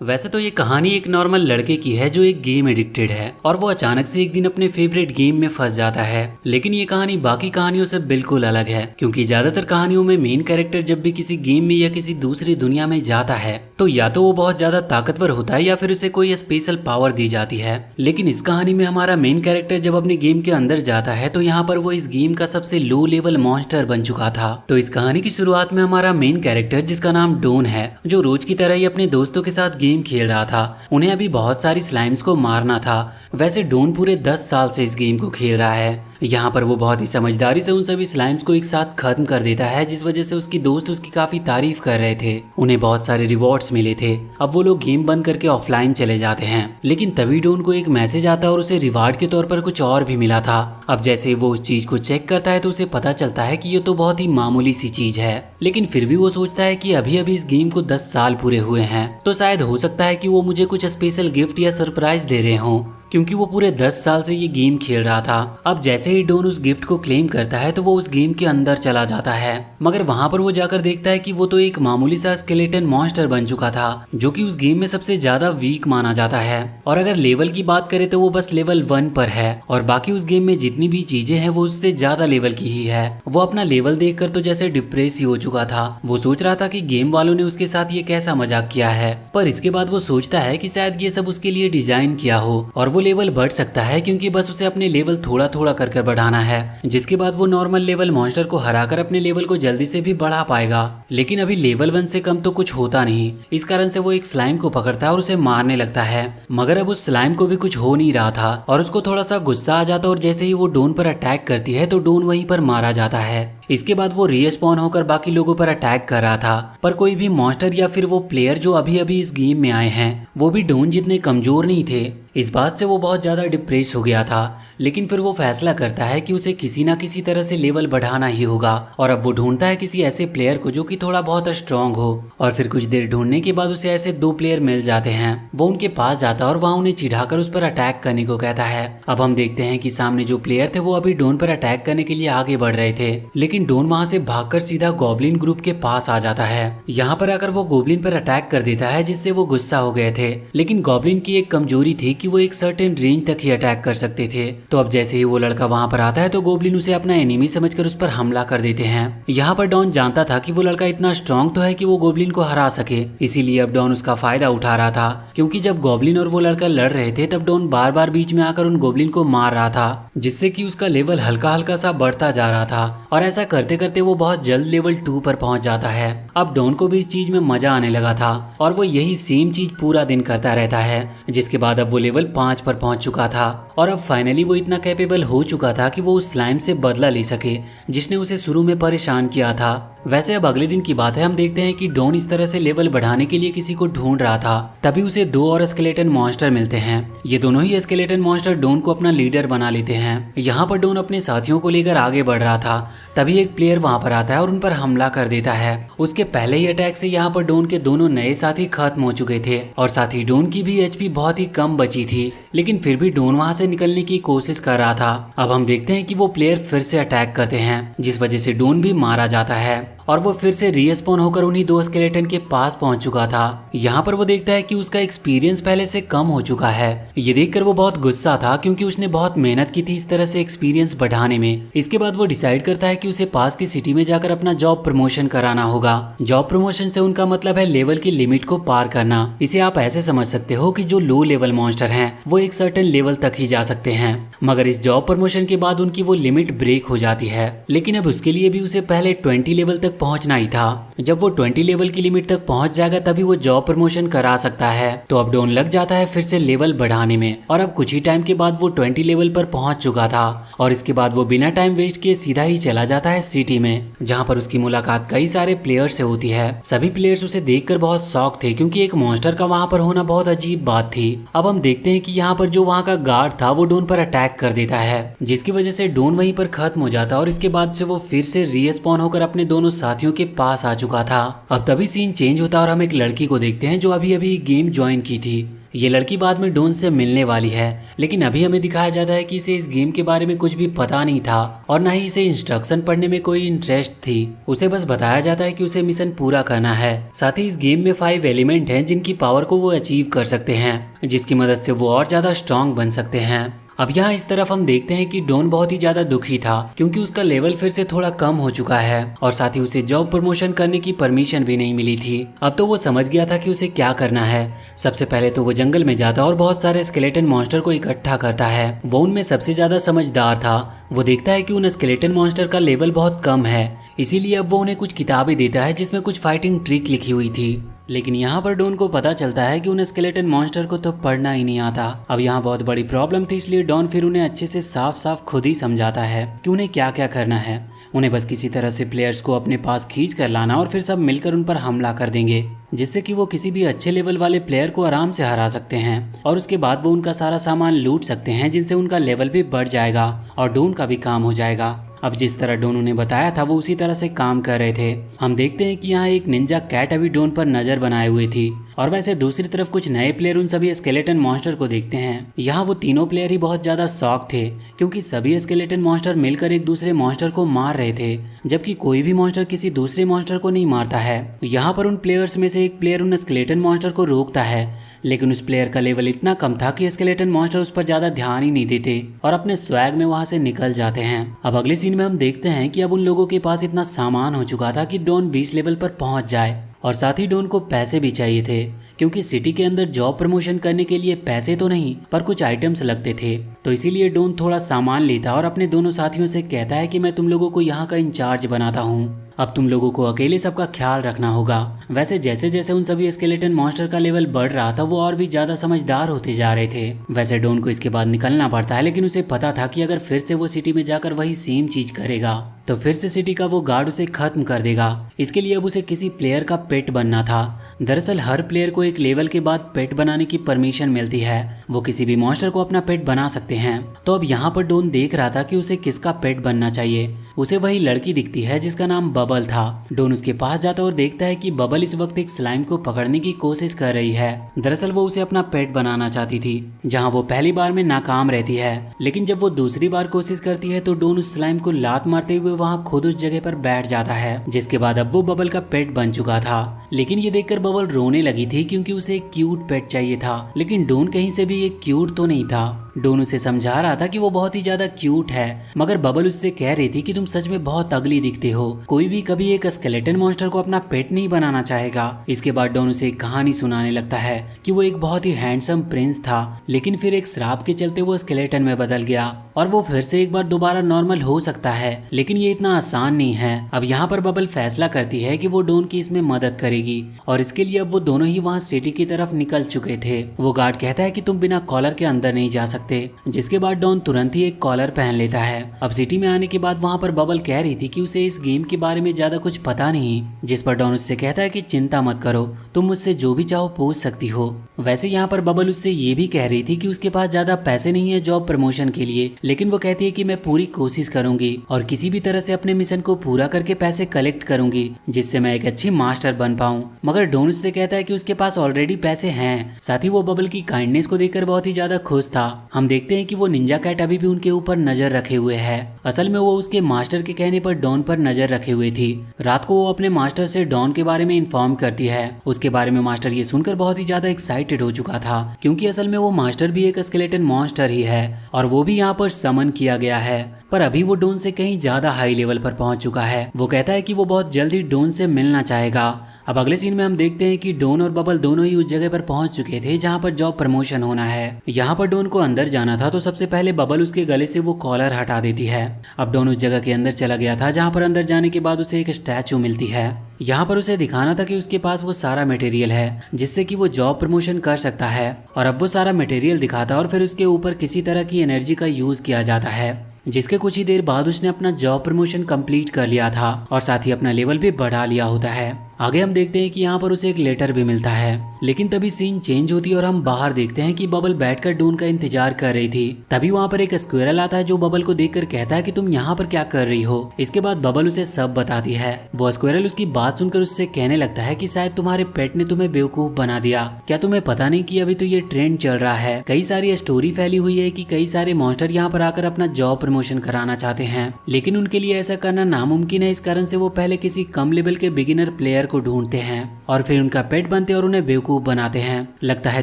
वैसे तो ये कहानी एक नॉर्मल लड़के की है जो एक गेम एडिक्टेड है और वो अचानक से एक दिन अपने फेवरेट गेम में फंस जाता है। लेकिन ये कहानी बाकी कहानियों से बिल्कुल अलग है, क्योंकि ज्यादातर कहानियों में मेन कैरेक्टर जब भी किसी गेम में या किसी दूसरी दुनिया में जाता है तो या तो वो बहुत ज्यादा ताकतवर होता है या फिर उसे कोई स्पेशल पावर दी जाती है। लेकिन इस कहानी में हमारा मेन कैरेक्टर जब अपने गेम के अंदर जाता है तो यहाँ पर वो इस गेम का सबसे लो लेवल मॉन्स्टर बन चुका था। तो इस कहानी की शुरुआत में हमारा मेन कैरेक्टर, जिसका नाम डोन है, जो रोज की तरह ही अपने दोस्तों के साथ गेम खेल रहा था। उन्हें अभी बहुत सारी स्लाइम्स को मारना था। वैसे डोन पूरे 10 साल से इस गेम को खेल रहा है। यहाँ पर वो बहुत ही समझदारी से उन सभी स्लाइम्स को एक साथ खत्म कर देता है, जिस वजह से उसकी दोस्त उसकी काफी तारीफ कर रहे थे। उन्हें बहुत सारे रिवॉर्ड्स मिले थे। अब वो लोग गेम बंद करके ऑफलाइन चले जाते हैं। लेकिन तभी डोन को एक मैसेज आता है और उसे रिवार्ड के तौर पर कुछ और भी मिला था। अब जैसे वो उस चीज को चेक करता है तो उसे पता चलता है कि ये तो बहुत ही मामूली सी चीज है। लेकिन फिर भी वो सोचता है कि अभी अभी इस गेम को 10 साल पूरे हुए हैं, तो शायद हो सकता है कि वो मुझे कुछ स्पेशल गिफ्ट या सरप्राइज दे रहे हों, क्योंकि वो पूरे 10 साल से ये गेम खेल रहा था। अब जैसे ही डोन उस गिफ्ट को क्लेम करता है तो वो उस गेम के अंदर चला जाता है, मगर वहां पर वो जाकर देखता है कि वो तो एक मामूली सा स्केलेटन मॉन्स्टर बन चुका था, जो कि उस गेम में सबसे ज्यादा वीक माना जाता है। और अगर लेवल की बात करें तो वो बस लेवल 1 पर है और बाकी उस गेम में जितनी भी चीजें हैं वो उससे ज्यादा लेवल की ही है। वो अपना लेवल देखकर तो जैसे डिप्रेस ही हो चुका था। वो सोच रहा था कि गेम वालों ने उसके साथ ये कैसा मजाक किया है, पर इसके बाद वो सोचता है कि शायद ये सब उसके लिए डिजाइन किया हो और वो लेवल बढ़ सकता है, क्योंकि बस उसे अपने लेवल थोड़ा थोड़ा कर बढ़ाना है, जिसके बाद वो नॉर्मल लेवल मॉन्स्टर को हराकर अपने लेवल को जल्दी से भी बढ़ा पाएगा। लेकिन अभी लेवल 1 से कम तो कुछ होता नहीं। इस कारण से वो एक स्लाइम को पकड़ता है और उसे मारने लगता है, मगर अब उस स्लाइम को भी कुछ हो नहीं रहा था और उसको थोड़ा सा गुस्सा आ जाता है और जैसे ही वो डोन पर अटैक करती है तो डोन वहीं पर मारा जाता है। इसके बाद वो रीस्पॉन होकर बाकी लोगों पर अटैक कर रहा था, पर कोई भी मॉन्स्टर या फिर वो प्लेयर जो अभी अभी इस गेम में आए हैं वो भी डोन जितने कमजोर नहीं थे। इस बात से वो बहुत ज्यादा डिप्रेस हो गया था। लेकिन फिर वो फैसला करता है कि उसे किसी ना किसी तरह से लेवल बढ़ाना ही होगा और अब वो ढूंढता है किसी ऐसे प्लेयर को जो कि थोड़ा बहुत स्ट्रांग हो। और फिर कुछ देर ढूंढने के बाद उसे ऐसे 2 प्लेयर मिल जाते हैं। वो उनके पास जाता है और वहाँ उन्हें चिढ़ाकर उस पर अटैक करने को कहता है। अब हम देखते हैं कि सामने जो प्लेयर थे वो अभी डोन पर अटैक करने के लिए आगे बढ़ रहे थे, लेकिन डोन वहाँ से भागकर सीधा गॉब्लिन ग्रुप के पास आ जाता है। यहाँ पर आकर वो गॉब्लिन पर अटैक कर देता है, जिससे वो गुस्सा हो गए थे। लेकिन गॉब्लिन की एक कमजोरी थी कि वो एक सर्टेन रेंज तक ही अटैक कर सकते थे। तो अब जैसे ही वो लड़का वहां पर आता है तो गोब्लिन उसे अपना एनिमी समझकर उस पर हमला कर देते हैं। यहाँ पर डॉन जानता था कि वो लड़का इतना स्ट्रांग तो है कि वो गोब्लिन को हरा सके, इसीलिए अब डॉन उसका फायदा उठा रहा था। क्योंकि जब गोब्लिन और वो लड़का लड़ रहे थे तब डॉन बार बार बीच में आकर उन गोब्लिन को मार रहा था, जिससे कि उसका लेवल हल्का हल्का सा बढ़ता जा रहा था। और ऐसा करते करते वो बहुत जल्द लेवल 2 पर पहुंच जाता है। अब डॉन को भी इस चीज में मजा आने लगा था और वो यही सेम चीज पूरा दिन करता रहता है, जिसके बाद अब वो लेवल 5 पर पहुंच चुका था और अब फाइनली वो इतना कैपेबल हो चुका था कि वो उस स्लाइम से बदला ले सके जिसने उसे शुरू में परेशान किया था। वैसे अब अगले दिन की बात है। हम देखते हैं कि डॉन इस तरह से लेवल बढ़ाने के लिए किसी को ढूंढ रहा था, तभी उसे 2 और स्केलेटन मॉन्स्टर मिलते हैं। ये दोनों ही स्केलेटन मॉन्स्टर डॉन को अपना लीडर बना लेते हैं। यहाँ पर डॉन अपने साथियों को लेकर आगे बढ़ रहा था, तभी एक प्लेयर वहां पर आता है और उन पर हमला कर देता है। उसके पहले ही अटैक से यहाँ पर डॉन के दोनों नए साथी खत्म हो चुके थे और साथ ही डॉन की भी एचपी बहुत ही कम बची थी, लेकिन फिर भी डॉन वहां से निकलने की कोशिश कर रहा था। अब हम देखते हैं कि वो प्लेयर फिर से अटैक करते हैं, जिस वजह से डॉन भी मारा जाता है और वो फिर से रीस्पॉन होकर उन्हीं 2 स्केलेटन के पास पहुंच चुका था। यहाँ पर वो देखता है कि उसका एक्सपीरियंस पहले से कम हो चुका है। ये देखकर वो बहुत गुस्सा था, क्योंकि उसने बहुत मेहनत की थी इस तरह से एक्सपीरियंस बढ़ाने में। इसके बाद वो डिसाइड करता है कि उसे पास की सिटी में जाकर अपना जॉब प्रमोशन कराना होगा। जॉब प्रमोशन से उनका मतलब है लेवल की लिमिट को पार करना। इसे आप ऐसे समझ सकते हो कि जो लो लेवल मॉन्स्टर हैं वो एक सर्टेन लेवल तक ही जा सकते हैं, मगर इस जॉब प्रमोशन के बाद उनकी वो लिमिट ब्रेक हो जाती है। लेकिन अब उसके लिए भी उसे पहले 20 लेवल तक पहुंचना ही था। जब वो 20 लेवल की लिमिट तक पहुंच जाएगा तभी वो जॉब प्रमोशन करा सकता है। तो अब डॉन लग जाता है फिर से लेवल बढ़ाने में और अब कुछ ही टाइम के बाद वो 20 लेवल पर पहुंच चुका था और इसके बाद वो बिना टाइम वेस्ट किए सीधा ही चला जाता है सिटी में, जहां पर उसकी मुलाकात कई सारे प्लेयर्स से होती है। सभी प्लेयर्स उसे देखकर बहुत शॉक थे, क्योंकि एक मॉन्स्टर का वहां पर होना बहुत अजीब बात थी। अब हम देखते हैं कि यहाँ पर जो वहाँ का गार्ड था वो डॉन पर अटैक कर देता है, जिसकी वजह से डॉन वहीं पर खत्म हो जाता है और इसके बाद से वो फिर से रीस्पॉन होकर अपने दोनों साथियों के पास आ चुका था। अब तभी सीन चेंज होता है और हम एक लड़की को देखते हैं जो अभी अभी गेम ज्वाइन की थी। ये लड़की बाद में डोन से मिलने वाली है, लेकिन अभी हमें दिखाया जाता है कि इसे इस गेम के बारे में कुछ भी पता नहीं था और ना ही इसे इंस्ट्रक्शन पढ़ने में कोई इंटरेस्ट थी। उसे बस बताया जाता है कि उसे मिशन पूरा करना है। साथ ही इस गेम में 5 एलिमेंट हैं जिनकी पावर को वो अचीव कर सकते हैं, जिसकी मदद से वो और ज्यादा स्ट्रांग बन सकते हैं। अब यहाँ इस तरफ हम देखते हैं कि डॉन बहुत ही ज्यादा दुखी था क्योंकि उसका लेवल फिर से थोड़ा कम हो चुका है और साथ ही उसे जॉब प्रमोशन करने की परमिशन भी नहीं मिली थी। अब तो वो समझ गया था कि उसे क्या करना है। सबसे पहले तो वो जंगल में जाता और बहुत सारे स्केलेटन मॉन्स्टर को इकट्ठा करता है। वो उनमें सबसे ज्यादा समझदार था। वो देखता है कि उन स्केलेटन मॉन्स्टर का लेवल बहुत कम है, इसीलिए अब वो उन्हें कुछ किताबें देता है जिसमें कुछ फाइटिंग ट्रिक लिखी हुई थी। लेकिन यहाँ पर डॉन को पता चलता है कि उन्हें स्केलेटन मॉन्स्टर को तो पढ़ना ही नहीं आता। अब यहाँ बहुत बड़ी प्रॉब्लम थी, इसलिए डॉन फिर उन्हें अच्छे से साफ साफ खुद ही समझाता है कि उन्हें क्या क्या करना है। उन्हें बस किसी तरह से प्लेयर्स को अपने पास खींच कर लाना और फिर सब मिलकर उन पर हमला कर देंगे, जिससे कि वो किसी भी अच्छे लेवल वाले प्लेयर को आराम से हरा सकते हैं और उसके बाद वो उनका सारा सामान लूट सकते हैं, जिनसे उनका लेवल भी बढ़ जाएगा और डॉन का भी काम हो जाएगा। अब जिस तरह डॉन उन्हें बताया था वो उसी तरह से काम कर रहे थे। हम देखते हैं कि यहाँ एक निंजा कैट अभी डॉन पर नजर बनाए हुए थी और वैसे दूसरी तरफ कुछ नए प्लेयर उन सभी स्केलेटन मॉन्स्टर को देखते हैं। यहाँ वो तीनों प्लेयर ही बहुत ज्यादा शॉक थे क्योंकि सभी स्केलेटन मॉन्स्टर मिलकर एक दूसरे मॉन्स्टर को मार रहे थे, जबकि कोई भी मॉन्स्टर किसी दूसरे मॉन्स्टर को नहीं मारता है। यहाँ पर उन प्लेयर्स में से एक प्लेयर उन स्केलेटन मॉन्स्टर को रोकता है, लेकिन उस प्लेयर का लेवल इतना कम था कि स्केलेटन मॉन्स्टर उस पर ज्यादा ध्यान ही नहीं देते और अपने स्वैग में वहां से निकल जाते हैं। अब अगले सीन में हम देखते हैं कि अब उन लोगों के पास इतना सामान हो चुका था कि डॉन 20 लेवल पर पहुंच जाए और साथ ही डॉन को पैसे भी चाहिए थे क्योंकि सिटी के अंदर जॉब प्रमोशन करने के लिए पैसे तो नहीं पर कुछ आइटम्स लगते थे। तो इसीलिए डॉन थोड़ा सामान लेता और अपने दोनों साथियों से कहता है कि मैं तुम लोगों को यहाँ का इंचार्ज बनाता हूँ, अब तुम लोगों को अकेले सबका ख्याल रखना होगा। वैसे जैसे जैसे उन सभी स्केलेटन मॉन्स्टर का लेवल बढ़ रहा था वो और भी ज्यादा समझदार होते जा रहे थे। वैसे डॉन को इसके बाद निकलना पड़ता है, लेकिन उसे पता था कि अगर फिर से वो सिटी में जाकर वही सेम चीज करेगा तो फिर से सिटी का वो गार्ड उसे खत्म कर देगा। इसके लिए अब उसे किसी प्लेयर का पेट बनना था। दरअसल हर प्लेयर को एक लेवल के बाद पेट बनाने की परमिशन मिलती है, वो किसी भी मॉन्स्टर को अपना पेट बना सकते हैं। तो अब यहाँ पर डॉन देख रहा था कि उसे किसका पेट बनना चाहिए। उसे वही लड़की दिखती है जिसका नाम बबल था। डॉन उसके पास जाता और देखता है कि बबल इस वक्त एक स्लाइम को पकड़ने की कोशिश कर रही है। दरअसल वो उसे अपना पेट बनाना चाहती थी, जहाँ वो पहली बार में नाकाम रहती है, लेकिन जब वो दूसरी बार कोशिश करती है तो डॉन उस स्लाइम को लात मारते हुए वहाँ खुद उस जगह पर बैठ जाता है, जिसके बाद अब वो बबल का पेट बन चुका था। लेकिन ये देखकर बबल रोने लगी थी क्योंकि उसे एक क्यूट पेट चाहिए था, लेकिन डॉन कहीं से भी एक क्यूट तो नहीं था। डॉन उसे समझा रहा था कि वो बहुत ही ज्यादा क्यूट है, मगर बबल उससे कह रही थी कि तुम सच में बहुत अगली दिखते हो, कोई भी कभी एक स्केलेटन मॉन्स्टर को अपना पेट नहीं बनाना चाहेगा। इसके बाद डॉन उसे एक कहानी सुनाने लगता है कि वो एक बहुत ही हैंडसम प्रिंस था, लेकिन फिर एक श्राप के चलते वो स्केलेटन में बदल गया और वो फिर से एक बार दोबारा नॉर्मल हो सकता है, लेकिन ये इतना आसान नहीं है। अब यहाँ पर बबल फैसला करती है कि वो डॉन की इसमें मदद करेगी और इसके लिए अब वो दोनों ही वहाँ सिटी की तरफ निकल चुके थे। वो गार्ड कहता है कि तुम बिना कॉलर के अंदर नहीं जा सकते, जिसके बाद डॉन तुरंत ही एक कॉलर पहन लेता है। अब सिटी में आने के बाद वहाँ पर बबल कह रही थी कि उसे इस गेम के बारे में ज्यादा कुछ पता नहीं, जिस पर डॉन उससे कहता है कि चिंता मत करो, तुम मुझसे जो भी चाहो पूछ सकती हो। वैसे यहाँ पर बबल उससे ये भी कह रही थी कि उसके पास ज्यादा पैसे नहीं है जॉब प्रमोशन के लिए, लेकिन वो कहती है कि मैं पूरी कोशिश करूंगी और किसी भी तरह से अपने मिशन को पूरा करके पैसे कलेक्ट करूंगी, जिससे मैं एक अच्छी मास्टर बन पाऊं। मगर डॉन उससे कहता है कि उसके पास ऑलरेडी पैसे हैं। साथ ही वो बबल की काइंडनेस को देखकर बहुत ही ज्यादा खुश था। हम देखते हैं कि वो निंजा कैट अभी भी उनके ऊपर नजर रखे हुए है। असल में वो उसके मास्टर के कहने पर डॉन पर नजर रखे हुए थी। रात को वो अपने मास्टर से डॉन के बारे में इन्फॉर्म करती है। उसके बारे में मास्टर ये सुनकर बहुत ही ज्यादा एक्साइटेड हो चुका था, क्योंकि असल में वो मास्टर भी एक स्केलेटन मॉन्स्टर ही है और वो भी यहाँ पर समन किया गया है, पर अभी वो डॉन से कहीं ज्यादा हाई लेवल पर पहुंच चुका है। वो कहता है कि वो बहुत जल्दी डॉन से मिलना चाहेगा। अब अगले सीन में हम देखते हैं कि डॉन और बबल दोनों ही उस जगह पर पहुंच चुके थे जहां पर जॉब प्रमोशन होना है। यहाँ पर डॉन को अंदर जाना था तो सबसे पहले बबल उसके गले से वो कॉलर हटा देती है। अब डॉन उस जगह के अंदर चला गया था जहाँ पर अंदर जाने के बाद उसे एक स्टैचू मिलती है। यहाँ पर उसे दिखाना था कि उसके पास वो सारा मटेरियल है जिससे कि वो जॉब प्रमोशन कर सकता है, और अब वो सारा मटेरियल दिखाता और फिर उसके ऊपर किसी तरह की एनर्जी का यूज किया जाता है, जिसके कुछ ही देर बाद उसने अपना जॉब प्रमोशन कंप्लीट कर लिया था और साथ ही अपना लेवल भी बढ़ा लिया होता है। आगे हम देखते हैं कि यहाँ पर उसे एक लेटर भी मिलता है, लेकिन तभी सीन चेंज होती है और हम बाहर देखते हैं कि बबल बैठकर डॉन का इंतजार कर रही थी। तभी वहाँ पर एक स्क्विरल आता है जो बबल को देखकर कहता है कि तुम यहाँ पर क्या कर रही हो। इसके बाद बबल उसे सब बताती है। वो स्क्विरल उसकी बात बात सुनकर उससे कहने लगता है कि शायद तुम्हारे पेट ने तुम्हें बेवकूफ बना दिया। क्या तुम्हें पता नहीं कि अभी तो ये ट्रेंड चल रहा है, कई सारी स्टोरी फैली हुई है कि कई सारे मॉन्स्टर यहाँ पर आकर अपना जॉब प्रमोशन कराना चाहते हैं, लेकिन उनके लिए ऐसा करना नामुमकिन है। इस कारण से वो पहले किसी कम लेवल के बिगिनर प्लेयर को ढूंढते हैं और फिर उनका पेट बनते और उन्हें बेवकूफ बनाते हैं। लगता है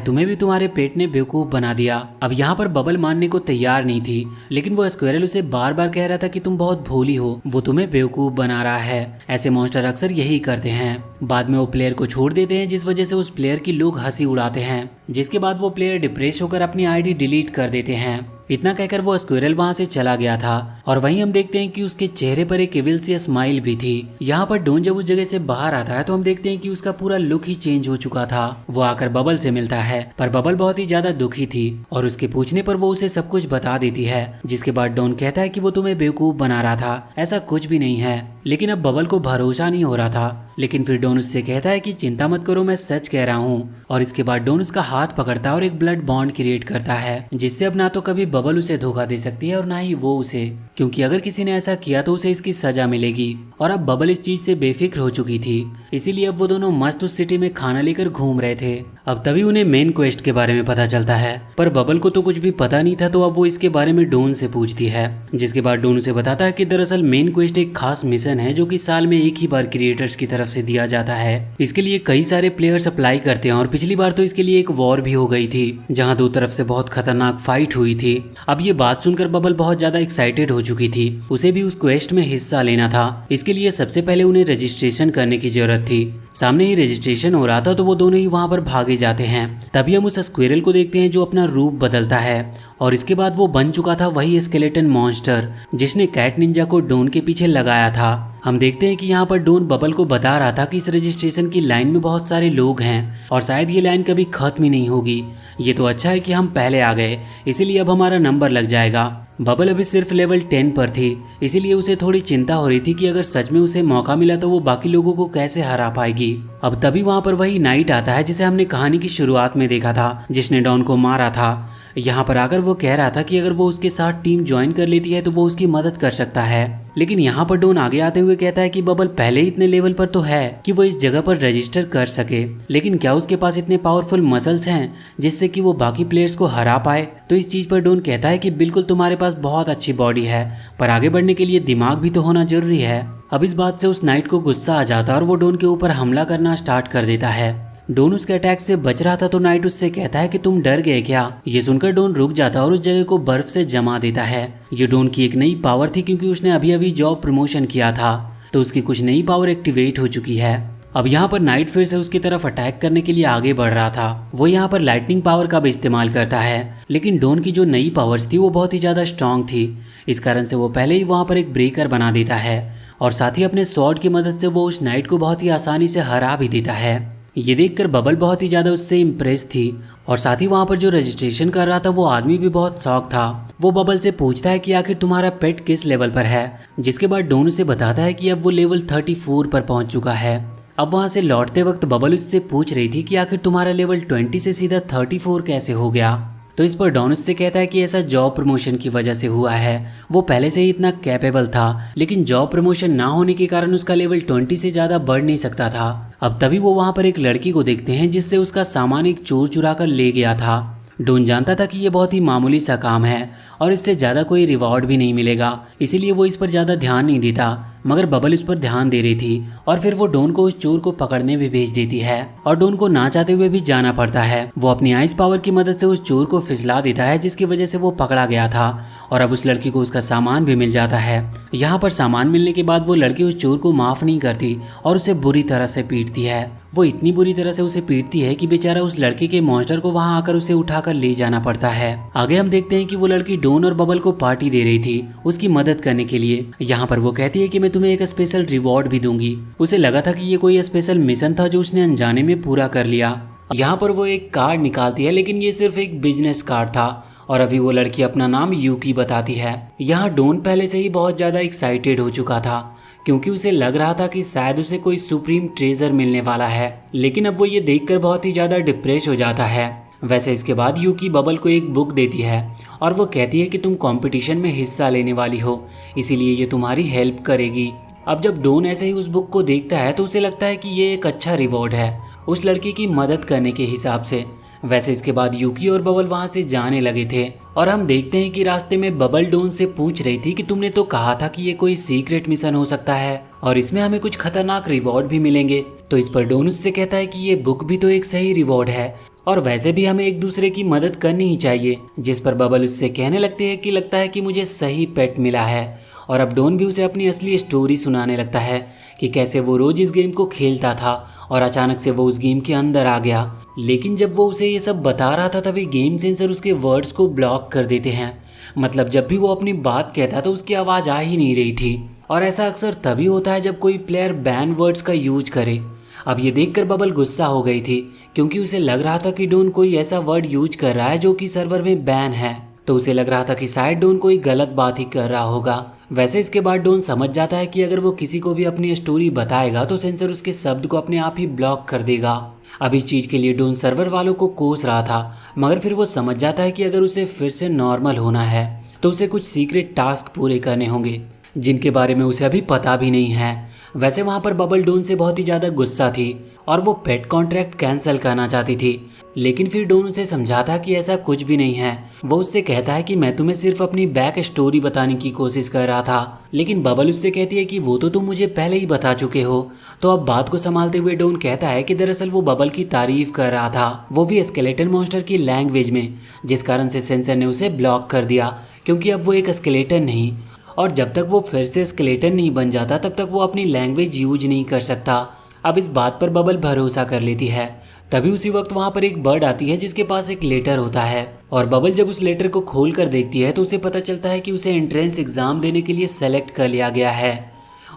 तुम्हें भी तुम्हारे पेट ने बेवकूफ बना दिया। अब यहाँ पर बबल मानने को तैयार नहीं थी, लेकिन वो स्क्विरल उसे बार बार कह रहा था कि तुम बहुत भोली हो, वो तुम्हें बेवकूफ बना रहा है। ऐसे मॉन्स्टर अक्सर यही करते हैं। बाद में वो प्लेयर को छोड़ देते हैं, जिस वजह से उस प्लेयर की लोग हंसी उड़ाते हैं, जिसके बाद वो प्लेयर डिप्रेस होकर अपनी आईडी डिलीट कर देते हैं। इतना कहकर वो स्क्विरल वहां से चला गया था और वहीं हम देखते हैं कि उसके चेहरे पर एक इविल सी स्माइल भी थी। यहाँ पर डॉन जब उस जगह से बाहर आता है तो हम देखते हैं कि उसका पूरा लुक ही चेंज हो चुका था। वो आकर बबल से मिलता है, पर बबल बहुत ही ज्यादा दुखी थी और उसके पूछने पर वो उसे सब कुछ बता देती है, जिसके बाद डॉन कहता है कि वो तुम्हें बेवकूफ बना रहा था, ऐसा कुछ भी नहीं है। लेकिन अब बबल को भरोसा नहीं हो रहा था, लेकिन फिर डॉन उससे कहता है कि चिंता मत करो, मैं सच कह रहा हूँ। और इसके बाद डॉन उसका हाथ पकड़ता है और एक ब्लड बॉन्ड क्रिएट करता है, जिससे अब ना तो कभी बबल उसे धोखा दे सकती है और ना ही वो उसे, क्योंकि अगर किसी ने ऐसा किया तो उसे इसकी सजा मिलेगी। और अब बबल इस चीज से बेफिक्र हो चुकी थी, इसीलिए अब वो दोनों मस्त उस सिटी में खाना लेकर घूम रहे थे। अब तभी उन्हें मेन क्वेस्ट के बारे में पता चलता है, पर बबल को तो कुछ भी पता नहीं था, तो अब वो इसके बारे में डॉन से पूछती है, जिसके बाद डॉन उसे बताता है कि दरअसल मेन क्वेस्ट एक खास मिशन है जो कि साल में एक ही बार क्रिएटर्स की तरफ से दिया जाता है। इसके लिए कई सारे प्लेयर्स अप्लाई करते हैं और पिछली बार तो इसके लिए एक वॉर भी हो गई थी, जहां दो तरफ से बहुत खतरनाक फाइट हुई थी। अब ये बात सुनकर बबल बहुत ज्यादा एक्साइटेड हो चुकी थी, उसे भी उस क्वेस्ट में हिस्सा लेना था। इसके लिए सबसे पहले उन्हें रजिस्ट्रेशन करने की जरूरत थी। सामने ही रजिस्ट्रेशन हो रहा था तो वो दोनों ही वहां पर भागे जाते हैं। तभी हम उस स्क्विरल को देखते हैं जो अपना रूप बदलता है और इसके बाद वो बन चुका था वही स्केलेटन मॉन्स्टर जिसने कैट निंजा को डॉन के पीछे लगाया था। हम देखते हैं कि यहाँ पर डॉन बबल को बता रहा था कि इस रजिस्ट्रेशन की लाइन में बहुत सारे लोग हैं और शायद ये लाइन कभी खत्म ही नहीं होगी। ये तो अच्छा है कि हम पहले आ गए, इसीलिए अब हमारा नंबर लग जाएगा। बबल अभी सिर्फ लेवल 10 पर थी, इसीलिए उसे थोड़ी चिंता हो रही थी कि अगर सच में उसे मौका मिला तो वो बाकी लोगों को कैसे हरा पाएगी। अब तभी वहाँ पर वही नाइट आता है जिसे हमने कहानी की शुरुआत में देखा था, जिसने डॉन को मारा था। यहाँ पर आकर वो कह रहा था कि अगर वो उसके साथ टीम ज्वाइन कर लेती है तो वो उसकी मदद कर सकता है। लेकिन यहाँ पर डॉन आगे आते हुए कहता है कि बबल पहले ही इतने लेवल पर तो है कि वो इस जगह पर रजिस्टर कर सके, लेकिन क्या उसके पास इतने पावरफुल मसल्स हैं जिससे कि वो बाकी प्लेयर्स को हरा पाए। तो इस चीज पर डॉन कहता है कि बिल्कुल तुम्हारे पास बहुत अच्छी बॉडी है, पर आगे बढ़ने के लिए दिमाग भी तो होना जरूरी है। अब इस बात से उस नाइट को गुस्सा आ जाता है और वो डॉन के ऊपर हमला करना स्टार्ट कर देता है। डॉन उसके अटैक से बच रहा था तो नाइट उससे कहता है कि तुम डर गए क्या। ये सुनकर डॉन रुक जाता है और उस जगह को बर्फ से जमा देता है। ये डॉन की एक नई पावर थी, क्योंकि उसने अभी अभी जॉब प्रमोशन किया था, तो उसकी कुछ नई पावर एक्टिवेट हो चुकी है। अब यहाँ पर नाइट फिर से उसकी तरफ अटैक करने के लिए आगे बढ़ रहा था। वो यहाँ पर लाइटनिंग पावर का भी इस्तेमाल करता है, लेकिन डॉन की जो नई पावर्स थी वो बहुत ही ज्यादा स्ट्रांग थी। इस कारण से वो पहले ही वहाँ पर एक ब्रेकर बना देता है और साथ ही अपने स्वॉर्ड की मदद से वो उस नाइट को बहुत ही आसानी से हरा भी देता है। ये देखकर बबल बहुत ही ज्यादा उससे इम्प्रेस थी और साथ ही वहाँ पर जो रजिस्ट्रेशन कर रहा था वो आदमी भी बहुत शौक था। वो बबल से पूछता है कि आखिर तुम्हारा पेट किस लेवल पर है, जिसके बाद डॉन उसे बताता है कि अब वो लेवल 34 पर पहुंच चुका है। अब वहाँ से लौटते वक्त बबल उससे पूछ रही थी कि आखिर तुम्हारा लेवल 20 से सीधा 34 कैसे हो गया। तो इस पर डॉन उससे कहता है कि ऐसा जॉब प्रमोशन की वजह से हुआ है। वो पहले से ही इतना कैपेबल था, लेकिन जॉब प्रमोशन ना होने के कारण उसका लेवल 20 से ज्यादा बढ़ नहीं सकता था। अब तभी वो वहाँ पर एक लड़की को देखते हैं जिससे उसका सामान एक चोर चुरा कर ले गया था। डॉन जानता था कि ये बहुत ही मामूली सा काम है और इससे ज़्यादा कोई रिवॉर्ड भी नहीं मिलेगा, इसीलिए वो इस पर ज़्यादा ध्यान नहीं देता, मगर बबल इस पर ध्यान दे रही थी और फिर वो डॉन को उस चोर को पकड़ने भी भेज देती है और डॉन को ना चाहते हुए भी जाना पड़ता है। वो अपनी आइस पावर की मदद से उस चोर को फिसला देता है, जिसकी वजह से वो पकड़ा गया था और अब उस लड़की को उसका सामान भी मिल जाता है। यहाँ पर सामान मिलने के बाद वो लड़की उस चोर को माफ नहीं करती और उसे बुरी तरह से पीटती है। वो इतनी बुरी तरह से उसे पीटती है कि बेचारा उस लड़के के मॉन्स्टर को वहां आकर उसे उठाकर ले जाना पड़ता है। आगे हम देखते हैं कि वो लड़की डॉन और बबल को पार्टी दे रही थी उसकी मदद करने के लिए। यहाँ पर वो कहती है कि मैं तुम्हें एक स्पेशल रिवॉर्ड भी दूंगी। उसे लगा था कि ये कोई स्पेशल मिशन था जो उसने अनजाने में पूरा कर लिया। यहाँ पर वो एक कार्ड निकालती है, लेकिन ये सिर्फ एक बिजनेस कार्ड था और अभी वो लड़की अपना नाम यूकी बताती है। यहाँ डॉन पहले से ही बहुत ज्यादा एक्साइटेड हो चुका था, क्योंकि उसे लग रहा था कि शायद उसे कोई सुप्रीम ट्रेजर मिलने वाला है, लेकिन अब वो ये देखकर बहुत ही ज्यादा डिप्रेस हो जाता है। वैसे इसके बाद यूकी बबल को एक बुक देती है और वो कहती है कि तुम कंपटीशन में हिस्सा लेने वाली हो, इसीलिए ये तुम्हारी हेल्प करेगी। अब जब डोन ऐसे ही उस बुक को देखता है तो उसे लगता है कि ये एक अच्छा रिवॉर्ड है उस लड़की की मदद करने के हिसाब से। वैसे इसके बाद यूकी और बबल वहां से जाने लगे थे और हम देखते हैं कि रास्ते में बबल डोन से पूछ रही थी कि तुमने तो कहा था कि ये कोई सीक्रेट मिशन हो सकता है और इसमें हमें कुछ खतरनाक रिवॉर्ड भी मिलेंगे। तो इस पर डोन उससे कहता है कि ये बुक भी तो एक सही रिवॉर्ड है और वैसे भी हमें एक दूसरे की मदद करनी ही चाहिए। जिस पर बबल उससे कहने लगते हैं कि लगता है कि मुझे सही पेट मिला है और अब डोन भी उसे अपनी असली स्टोरी सुनाने लगता है कि कैसे वो रोज इस गेम को खेलता था और अचानक से वो उस गेम के अंदर आ गया। लेकिन जब वो उसे ये सब बता रहा था तभी गेम सेंसर उसके वर्ड्स को ब्लॉक कर देते हैं। मतलब जब भी वो अपनी बात कहता तो उसकी आवाज़ आ ही नहीं रही थी और ऐसा अक्सर तभी होता है जब कोई प्लेयर बैन वर्ड्स का यूज करे। अब ये देखकर बबल गुस्सा हो गई थी क्योंकि उसे लग रहा था कि डोन कोई ऐसा वर्ड यूज कर रहा है जो कि सर्वर में बैन है। तो उसे लग रहा था कि शायद डोन कोई गलत बात ही कर रहा होगा। वैसे इसके बाद डोन समझ जाता है कि अगर वो किसी को भी अपनी स्टोरी बताएगा तो सेंसर उसके शब्द को अपने आप ही ब्लॉक कर देगा। अब इस चीज़ के लिए डोन सर्वर वालों को कोस रहा था मगर फिर वो समझ जाता है कि अगर उसे फिर से नॉर्मल होना है तो उसे कुछ सीक्रेट टास्क पूरे करने होंगे जिनके बारे में उसे अभी पता भी नहीं है। वैसे वहाँ पर बबल डोन से बहुत ही ज़्यादा गुस्सा थी और वो पेट कॉन्ट्रैक्ट कैंसिल करना चाहती थी। लेकिन फिर डोन उसे समझाता कि ऐसा कुछ भी नहीं है। वो उससे कहता है कि मैं तुम्हें सिर्फ अपनी बैक स्टोरी बताने की कोशिश कर रहा था। लेकिन बबल उससे कहती है कि वो तो तुम मुझे पहले ही बता चुके हो। तो अब बात को संभालते हुए डोन कहता है कि दरअसल वो बबल की तारीफ कर रहा था, वो भी स्केलेटन मॉन्स्टर की लैंग्वेज में, जिस कारण से सेंसर ने उसे ब्लॉक कर दिया क्योंकि अब वो एक स्केलेटन नहीं और जब तक वो फिर से स्केलेटन नहीं बन जाता तब तक वो अपनी लैंग्वेज यूज नहीं कर सकता। अब इस बात पर बबल भरोसा कर लेती है। तभी उसी वक्त वहाँ पर एक बर्ड आती है जिसके पास एक लेटर होता है और बबल जब उस लेटर को खोल कर देखती है तो उसे पता चलता है कि उसे एंट्रेंस एग्जाम देने के लिए सेलेक्ट कर लिया गया है।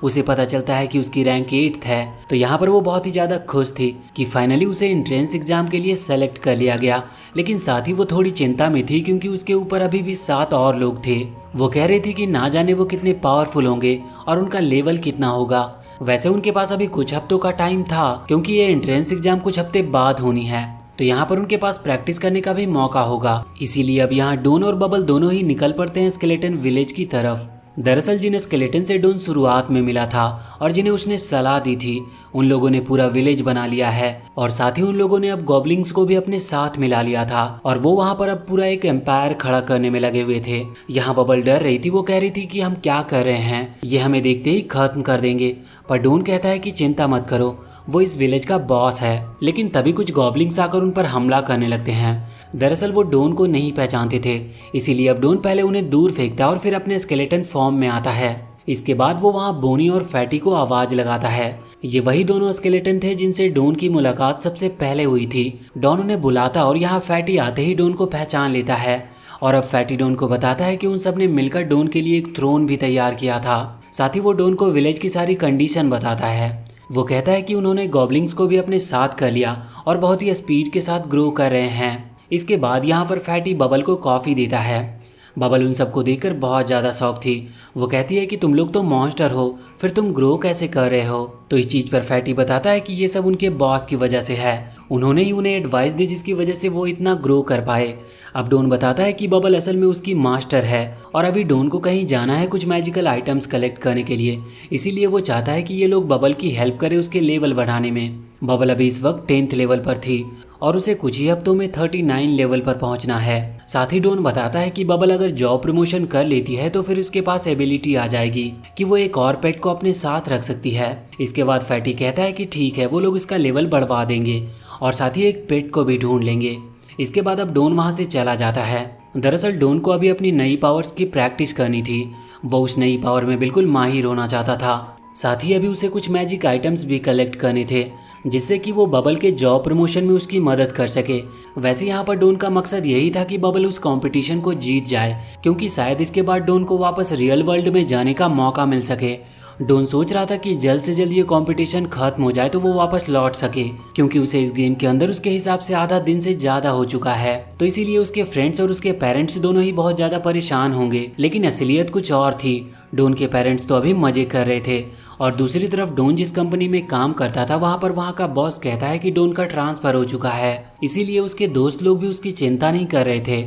उसे पता चलता है कि उसकी रैंक 8th है। तो यहाँ पर वो बहुत ही ज़्यादा खुश थी कि फाइनली उसे एंट्रेंस एग्जाम के लिए सेलेक्ट कर लिया गया। लेकिन साथ ही वो थोड़ी चिंता में थी क्योंकि उसके ऊपर अभी भी 7 और लोग थे। वो कह रही थी कि ना जाने वो कितने पावरफुल होंगे और उनका लेवल कितना होगा। वैसे उनके पास अभी कुछ हफ्तों का टाइम था क्योंकि ये एंट्रेंस एग्जाम कुछ हफ्ते बाद होनी है, तो यहाँ पर उनके पास प्रैक्टिस करने का भी मौका होगा। इसीलिए अब यहाँ डोन और बबल दोनों ही निकल पड़ते हैं स्केलेटन विलेज की तरफ। दरअसल जिन स्केलेटन से डोन शुरुआत में मिला था और जिन्हें उसने सलाह दी थी उन लोगों ने पूरा विलेज बना लिया है और साथ ही उन लोगों ने अब गॉबलिंग्स को भी अपने साथ मिला लिया था और वो वहाँ पर अब पूरा एक एम्पायर खड़ा करने में लगे हुए थे। यहाँ बबल डर रही थी, वो कह रही थी कि हम क्या कर रहे हैं, ये हमें देखते ही खत्म कर देंगे। पर डोन कहता है कि चिंता मत करो, वो इस विलेज का बॉस है। लेकिन तभी कुछ गॉबलिंग्स आकर उन पर हमला करने लगते हैं। दरअसल वो डोन को नहीं पहचानते थे, इसीलिए अब डोन पहले उन्हें दूर फेंकता है और फिर अपने स्केलेटन फॉर्म में आता है। इसके बाद वो वहाँ बोनी और फैटी को आवाज लगाता है। ये वही दोनों स्केलेटन थे जिनसे डोन की मुलाकात सबसे पहले हुई थी। डॉन उन्हें बुलाता और यहाँ फैटी आते ही डोन को पहचान लेता है और अब फैटी डोन को बताता है कि उन सब ने मिलकर डोन के लिए एक थ्रोन भी तैयार किया था। साथ ही वो डोन को विलेज की सारी कंडीशन बताता है। वो कहता है कि उन्होंने गॉबलिंग्स को भी अपने साथ कर लिया और बहुत ही स्पीड के साथ ग्रो कर रहे हैं। इसके बाद यहाँ पर फैटी बबल को कॉफ़ी देता है। बबल उन सबको देखकर बहुत ज़्यादा शौक थी। वो कहती है कि तुम लोग तो मॉन्स्टर हो, फिर तुम ग्रो कैसे कर रहे हो। तो इस चीज़ पर फैटी बताता है कि ये सब उनके बॉस की वजह से है, उन्होंने ही उन्हें एडवाइस दी जिसकी वजह से वो इतना ग्रो कर पाए। अब डोन बताता है कि बबल असल में उसकी मास्टर है और अभी डोन को कहीं जाना है कुछ मैजिकल आइटम्स कलेक्ट करने के लिए, इसीलिए वो चाहता है कि ये लोग बबल की हेल्प करें उसके लेवल बढ़ाने में। बबल अभी इस वक्त 10th लेवल पर थी और उसे कुछ ही हफ्तों में 39 लेवल पर पहुंचना है। साथ ही डोन बताता है कि बबल अगर जॉब प्रमोशन कर लेती है तो फिर उसके पास एबिलिटी आ जाएगी कि वो एक और पेट को अपने साथ रख सकती है। इसके बाद फैटी कहता है कि ठीक है, वो लोग इसका लेवल बढ़वा देंगे और साथ ही एक पेट को भी ढूंढ लेंगे। इसके बाद अब डोन वहाँ से चला जाता है। दरअसल डोन को अभी अपनी नई पावर्स की प्रैक्टिस करनी थी, वो उस नई पावर में बिल्कुल माहिर होना चाहता था। साथ ही अभी उसे कुछ मैजिक आइटम्स भी कलेक्ट करने थे जिससे कि वो बबल के जॉब प्रमोशन में उसकी मदद कर सके। वैसे यहाँ पर डोन का मकसद यही था कि बबल उस कंपटीशन को जीत जाए क्योंकि शायद इसके बाद डोन को वापस रियल वर्ल्ड में जाने का मौका मिल सके। डोन सोच रहा था कि जल्द से जल्द ये कंपटीशन खत्म हो जाए तो वो वापस लौट सके क्योंकि उसे इस गेम के अंदर उसके हिसाब से आधा दिन से ज़्यादा हो चुका है। तो इसीलिए उसके फ्रेंड्स और उसके पेरेंट्स दोनों ही बहुत ज़्यादा परेशान होंगे। लेकिन असलियत कुछ और थी। डोन के पेरेंट्स तो अभी मजे कर रहे थे और दूसरी तरफ डोन जिस कंपनी में काम करता था वहाँ का बॉस कहता है कि डोन का ट्रांसफ़र हो चुका है, इसीलिए उसके दोस्त लोग भी उसकी चिंता नहीं कर रहे थे।